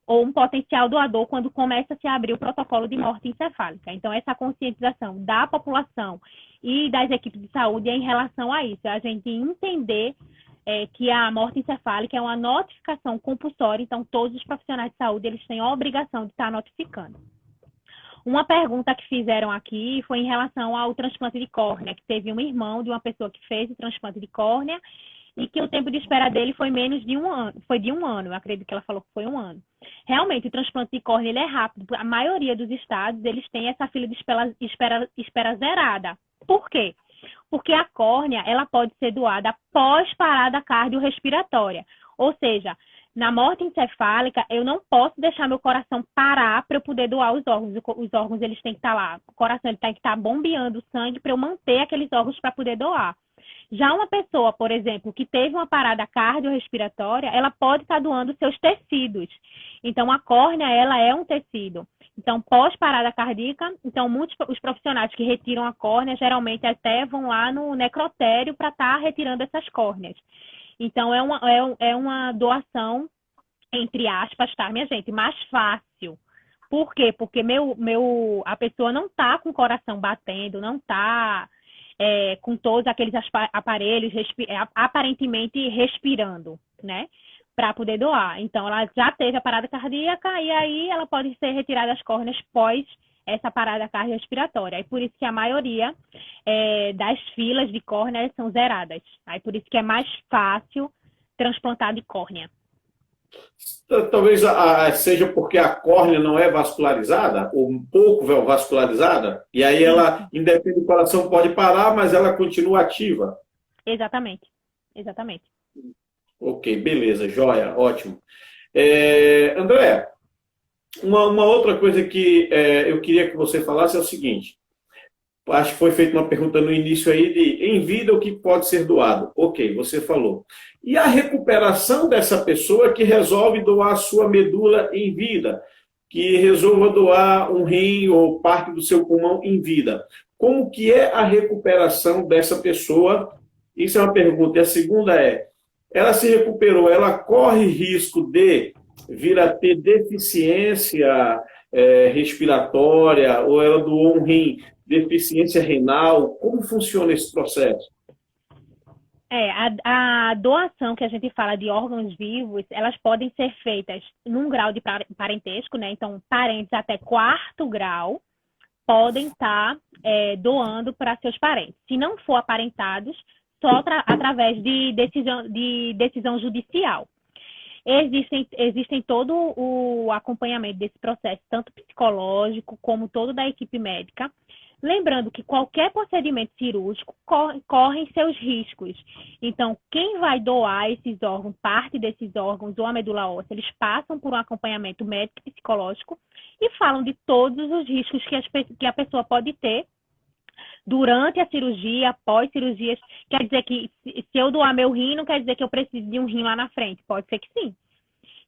Ou um potencial doador quando começa a se abrir o protocolo de morte encefálica. Então, essa conscientização da população e das equipes de saúde é em relação a isso. A gente entender que a morte encefálica é uma notificação compulsória, então todos os profissionais de saúde eles têm a obrigação de estar notificando. Uma pergunta que fizeram aqui foi em relação ao transplante de córnea, que teve um irmão de uma pessoa que fez o transplante de córnea e que o tempo de espera dele foi menos de 1 ano. Foi de 1 ano, eu acredito que ela falou que foi 1 ano. Realmente, o transplante de córnea ele é rápido. A maioria dos estados, eles têm essa fila de espera zerada. Por quê? Porque a córnea, ela pode ser doada após parada cardiorrespiratória. Ou seja, na morte encefálica, eu não posso deixar meu coração parar para eu poder doar os órgãos. Os órgãos, eles têm que estar lá. O coração ele tem que estar bombeando sangue para eu manter aqueles órgãos para poder doar. Já uma pessoa, por exemplo, que teve uma parada cardiorrespiratória, ela pode estar doando seus tecidos. Então, a córnea, ela é um tecido. Então, pós-parada cardíaca, então, os profissionais que retiram a córnea, geralmente até vão lá no necrotério para estar retirando essas córneas. Então, é uma doação, entre aspas, tá, minha gente, mais fácil. Por quê? Porque a pessoa não está com o coração batendo, não está com todos aqueles aparelhos aparentemente respirando, né? Para poder doar. Então, ela já teve a parada cardíaca e aí ela pode ser retirada as córneas pós essa parada cardiorrespiratória. Aí por isso que a maioria das filas de córnea são zeradas. Aí por isso que é mais fácil transplantar de córnea. Talvez seja porque a córnea não é vascularizada, ou um pouco vascularizada, e aí ela, independente do coração, pode parar, mas ela continua ativa. Exatamente. Ok, beleza, joia, ótimo. André, uma outra coisa que eu queria que você falasse é o seguinte. Acho que foi feita uma pergunta no início aí de em vida o que pode ser doado. Ok, você falou. E a recuperação dessa pessoa que resolve doar a sua medula em vida, que resolva doar um rim ou parte do seu pulmão em vida. Como que é a recuperação dessa pessoa? Isso é uma pergunta. E a segunda ela se recuperou, ela corre risco de vir a ter deficiência respiratória, ou ela doou um rim, deficiência renal? Como funciona esse processo? A doação que a gente fala de órgãos vivos, elas podem ser feitas num grau de parentesco, né? Então, parentes até 4º grau podem estar doando para seus parentes. Se não for aparentados, só através de decisão judicial. Existem todo o acompanhamento desse processo, tanto psicológico como todo da equipe médica. Lembrando que qualquer procedimento cirúrgico corre seus riscos. Então, quem vai doar esses órgãos, parte desses órgãos ou a medula óssea, eles passam por um acompanhamento médico e psicológico e falam de todos os riscos que a pessoa pode ter durante a cirurgia, pós-cirurgias. Quer dizer que se eu doar meu rim, não quer dizer que eu preciso de um rim lá na frente. Pode ser que sim.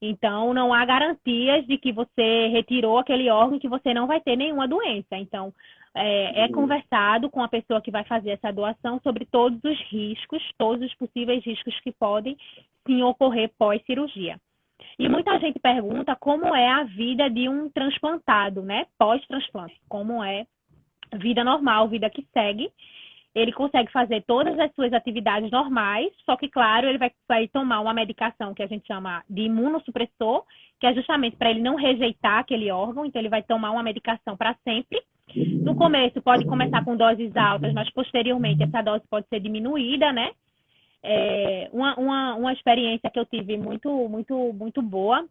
Então, não há garantias de que você retirou aquele órgão e que você não vai ter nenhuma doença. Então, é conversado com a pessoa que vai fazer essa doação sobre todos os riscos, todos os possíveis riscos que podem sim ocorrer pós-cirurgia. E muita gente pergunta como é a vida de um transplantado, né? Pós-transplante. Como é vida normal, vida que segue. Ele consegue fazer todas as suas atividades normais, só que, claro, ele vai tomar uma medicação que a gente chama de imunossupressor, que é justamente para ele não rejeitar aquele órgão. Então, ele vai tomar uma medicação para sempre. No começo, pode começar com doses altas, mas, posteriormente, essa dose pode ser diminuída, né? Uma experiência que eu tive muito, muito, muito boa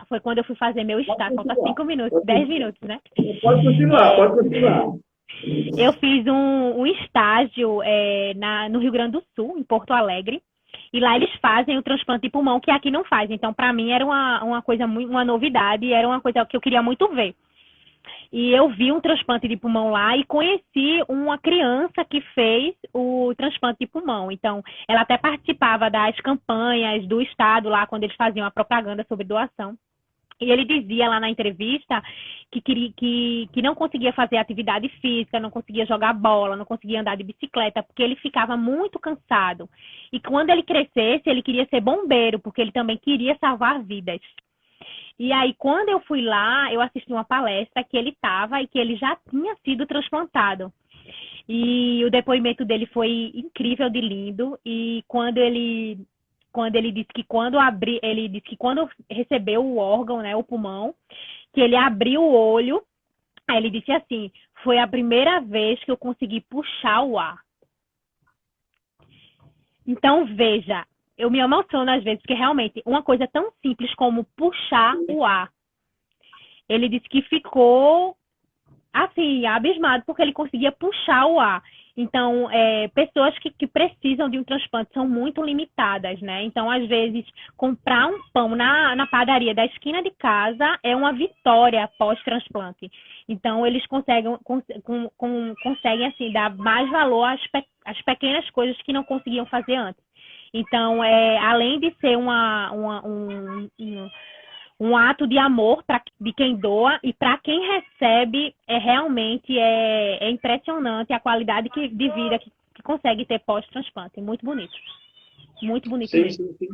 foi quando eu fui fazer meu estágio. Falta 5 minutos, 10 minutos, né? Pode continuar. Eu fiz um estágio no Rio Grande do Sul, em Porto Alegre, e lá eles fazem o transplante de pulmão, que aqui não faz. Então, para mim, era uma coisa, uma novidade, era uma coisa que eu queria muito ver. E eu vi um transplante de pulmão lá e conheci uma criança que fez o transplante de pulmão. Então, ela até participava das campanhas do Estado lá, quando eles faziam a propaganda sobre doação. E ele dizia lá na entrevista que não conseguia fazer atividade física, não conseguia jogar bola, não conseguia andar de bicicleta, porque ele ficava muito cansado. E quando ele crescesse, ele queria ser bombeiro, porque ele também queria salvar vidas. E aí, quando eu fui lá, eu assisti uma palestra que ele estava e que ele já tinha sido transplantado. E o depoimento dele foi incrível de lindo. E quando ele disse que ele disse que quando recebeu o órgão, né, o pulmão, que ele abriu o olho, aí ele disse assim: foi a primeira vez que eu consegui puxar o ar. Então, veja, eu me emociono às vezes, porque realmente uma coisa tão simples como puxar o ar. Ele disse que ficou assim, abismado, porque ele conseguia puxar o ar. Então, pessoas que precisam de um transplante são muito limitadas, né? Então, às vezes, comprar um pão na padaria da esquina de casa é uma vitória pós-transplante. Então, eles conseguem assim, dar mais valor às pequenas coisas que não conseguiam fazer antes. Então, além de ser um ato de amor de quem doa, e para quem recebe realmente impressionante a qualidade de vida que consegue ter pós-transplante. Muito bonito. Muito bonito Sim, mesmo. sim, sim.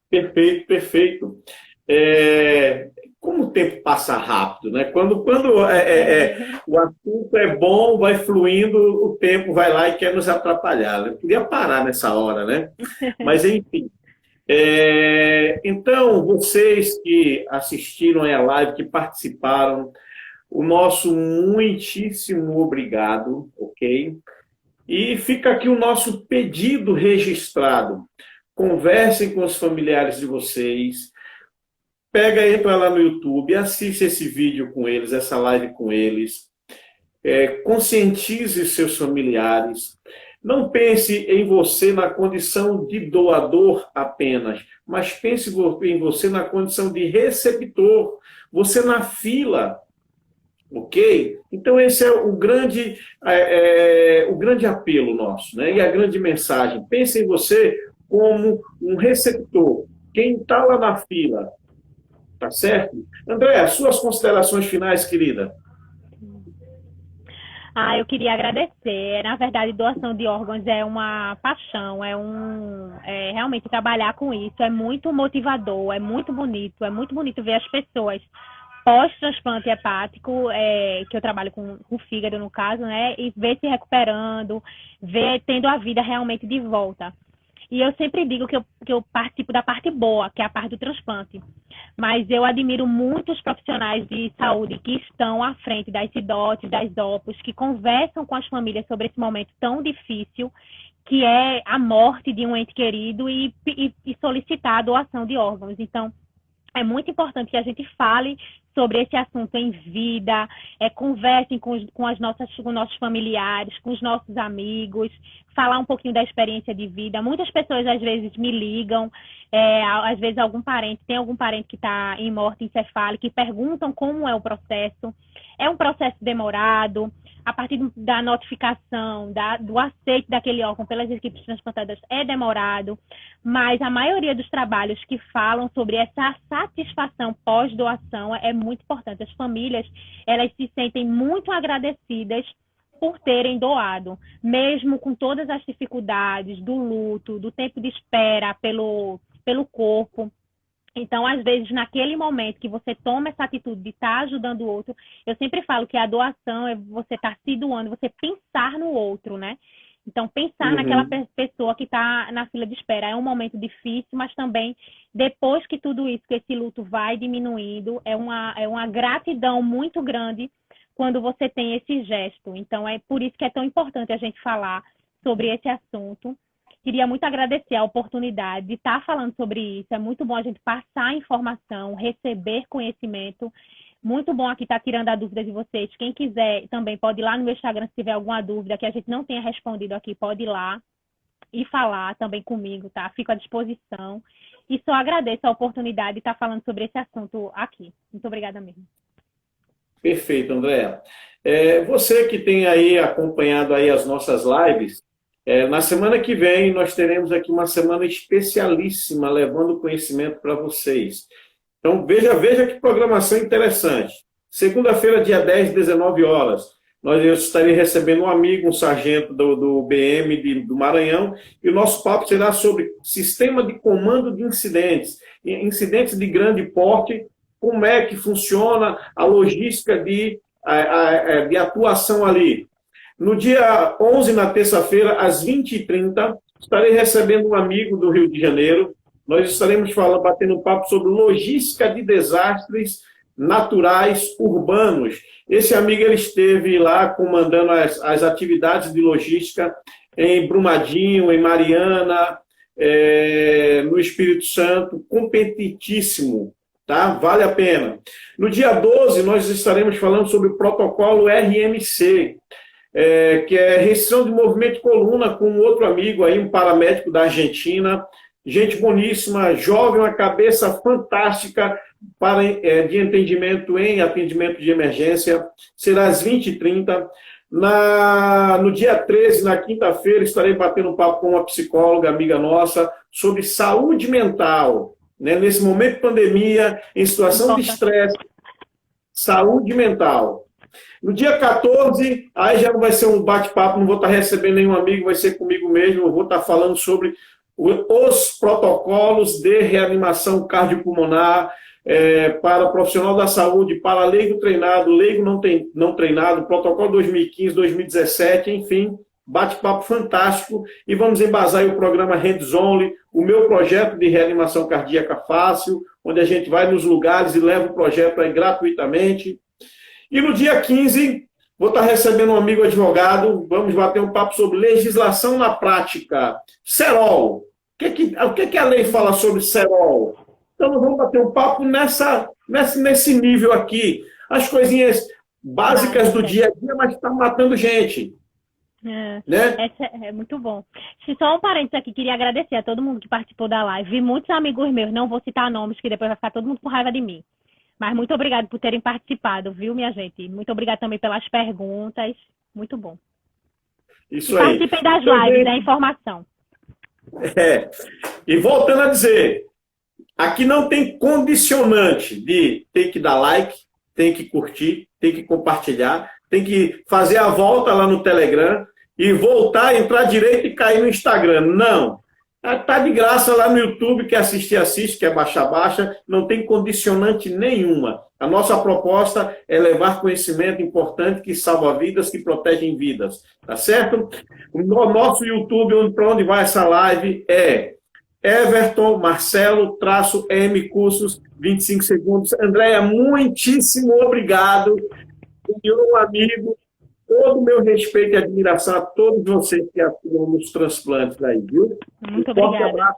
Perfeito, perfeito. Como o tempo passa rápido, né? Quando o assunto é bom, vai fluindo, o tempo vai lá e quer nos atrapalhar. Eu podia parar nessa hora, né? Mas, enfim. Então, vocês que assistiram à live, que participaram, o nosso muitíssimo obrigado, ok? E fica aqui o nosso pedido registrado. Conversem com os familiares de vocês, entra lá no YouTube, assiste esse vídeo com eles, essa live com eles, conscientize seus familiares. Não pense em você na condição de doador apenas, mas pense em você na condição de receptor, você na fila, ok? Então esse é o grande apelo nosso, né? E a grande mensagem. Pense em você como um receptor, quem está lá na fila, tá certo? André, suas considerações finais, querida. Eu queria agradecer. Na verdade, doação de órgãos é uma paixão, realmente trabalhar com isso é muito motivador, é muito bonito ver as pessoas pós-transplante hepático, que eu trabalho com fígado no caso, né, e ver se recuperando, ver tendo a vida realmente de volta. E eu sempre digo que eu participo da parte boa, que é a parte do transplante. Mas eu admiro muitos profissionais de saúde que estão à frente das CIDOTs, das DOPOS, que conversam com as famílias sobre esse momento tão difícil, que é a morte de um ente querido e solicitar a doação de órgãos. Então, é muito importante que a gente fale sobre esse assunto em vida, conversem com nossos familiares, com os nossos amigos, falar um pouquinho da experiência de vida. Muitas pessoas às vezes me ligam, às vezes tem algum parente que está em morte encefálica e perguntam como é o processo. É um processo demorado, a partir da notificação, do aceite daquele órgão pelas equipes transplantadoras é demorado, mas a maioria dos trabalhos que falam sobre essa satisfação pós-doação é muito importante. As famílias, elas se sentem muito agradecidas por terem doado, mesmo com todas as dificuldades do luto, do tempo de espera pelo corpo. Então, às vezes, naquele momento que você toma essa atitude de estar ajudando o outro, eu sempre falo que a doação é você estar se doando, você pensar no outro, né? Então, pensar naquela pessoa que está na fila de espera é um momento difícil, mas também, depois que tudo isso, que esse luto vai diminuindo, é uma gratidão muito grande quando você tem esse gesto. Então, é por isso que é tão importante a gente falar sobre esse assunto. Queria muito agradecer a oportunidade de estar falando sobre isso. É muito bom a gente passar informação, receber conhecimento. Muito bom aqui estar tirando a dúvida de vocês. Quem quiser também pode ir lá no meu Instagram se tiver alguma dúvida que a gente não tenha respondido aqui, pode ir lá e falar também comigo, tá? Fico à disposição. E só agradeço a oportunidade de estar falando sobre esse assunto aqui. Muito obrigada mesmo. Perfeito, André. Você que tem aí acompanhado aí as nossas lives, na semana que vem nós teremos aqui uma semana especialíssima, levando conhecimento para vocês. Então, veja que programação interessante. Segunda-feira, dia 10, 19 horas, eu estarei recebendo um amigo, um sargento do BM do Maranhão, e o nosso papo será sobre sistema de comando de incidentes, incidentes de grande porte, como é que funciona a logística de atuação ali. No dia 11, na terça-feira, às 20h30, estarei recebendo um amigo do Rio de Janeiro. Nós estaremos batendo um papo sobre logística de desastres naturais urbanos. Esse amigo ele esteve lá comandando as atividades de logística em Brumadinho, em Mariana, no Espírito Santo, competentíssimo, tá? Vale a pena. No dia 12, nós estaremos falando sobre o protocolo RMC, que é restrição de movimento de coluna, com um outro amigo aí, um paramédico da Argentina, gente boníssima, jovem, uma cabeça fantástica de entendimento em atendimento de emergência. Será às 20h30. No dia 13, na quinta-feira, estarei batendo um papo com uma psicóloga, amiga nossa, sobre saúde mental, né? Nesse momento de pandemia, em situação de estresse, saúde mental. No dia 14, aí já não vai ser um bate-papo, não vou estar recebendo nenhum amigo, vai ser comigo mesmo, eu vou estar falando sobre os protocolos de reanimação cardiopulmonar para profissional da saúde, para leigo treinado, leigo não treinado, protocolo 2015, 2017, enfim, bate-papo fantástico, e vamos embasar o programa Hands Only, o meu projeto de reanimação cardíaca fácil, onde a gente vai nos lugares e leva o projeto aí gratuitamente. E no dia 15, vou estar recebendo um amigo advogado, vamos bater um papo sobre legislação na prática. Cerol. O que a lei fala sobre Cerol? Então, nós vamos bater um papo nesse nível aqui. As coisinhas básicas do dia a dia, mas está matando gente. Né? É muito bom. Só um parênteses aqui, queria agradecer a todo mundo que participou da live. Vi muitos amigos meus, não vou citar nomes, que depois vai ficar todo mundo com raiva de mim. Mas muito obrigado por terem participado, viu, minha gente? Muito obrigado também pelas perguntas. Muito bom. Isso aí. Participem das lives, da informação. E voltando a dizer, aqui não tem condicionante de ter que dar like, tem que curtir, tem que compartilhar, tem que fazer a volta lá no Telegram e voltar, entrar direito e cair no Instagram. Não. Está de graça lá no YouTube, quer assistir, assiste, quer baixar, baixa, não tem condicionante nenhuma. A nossa proposta é levar conhecimento importante que salva vidas, que protegem vidas, tá certo? O nosso YouTube, para onde vai essa live, é Everton Marcelo -M Cursos, 25 segundos. Andréia, muitíssimo obrigado. Meu amigo, todo o meu respeito e admiração a todos vocês que atuam nos transplantes aí, viu? Muito obrigada. Forte abraço.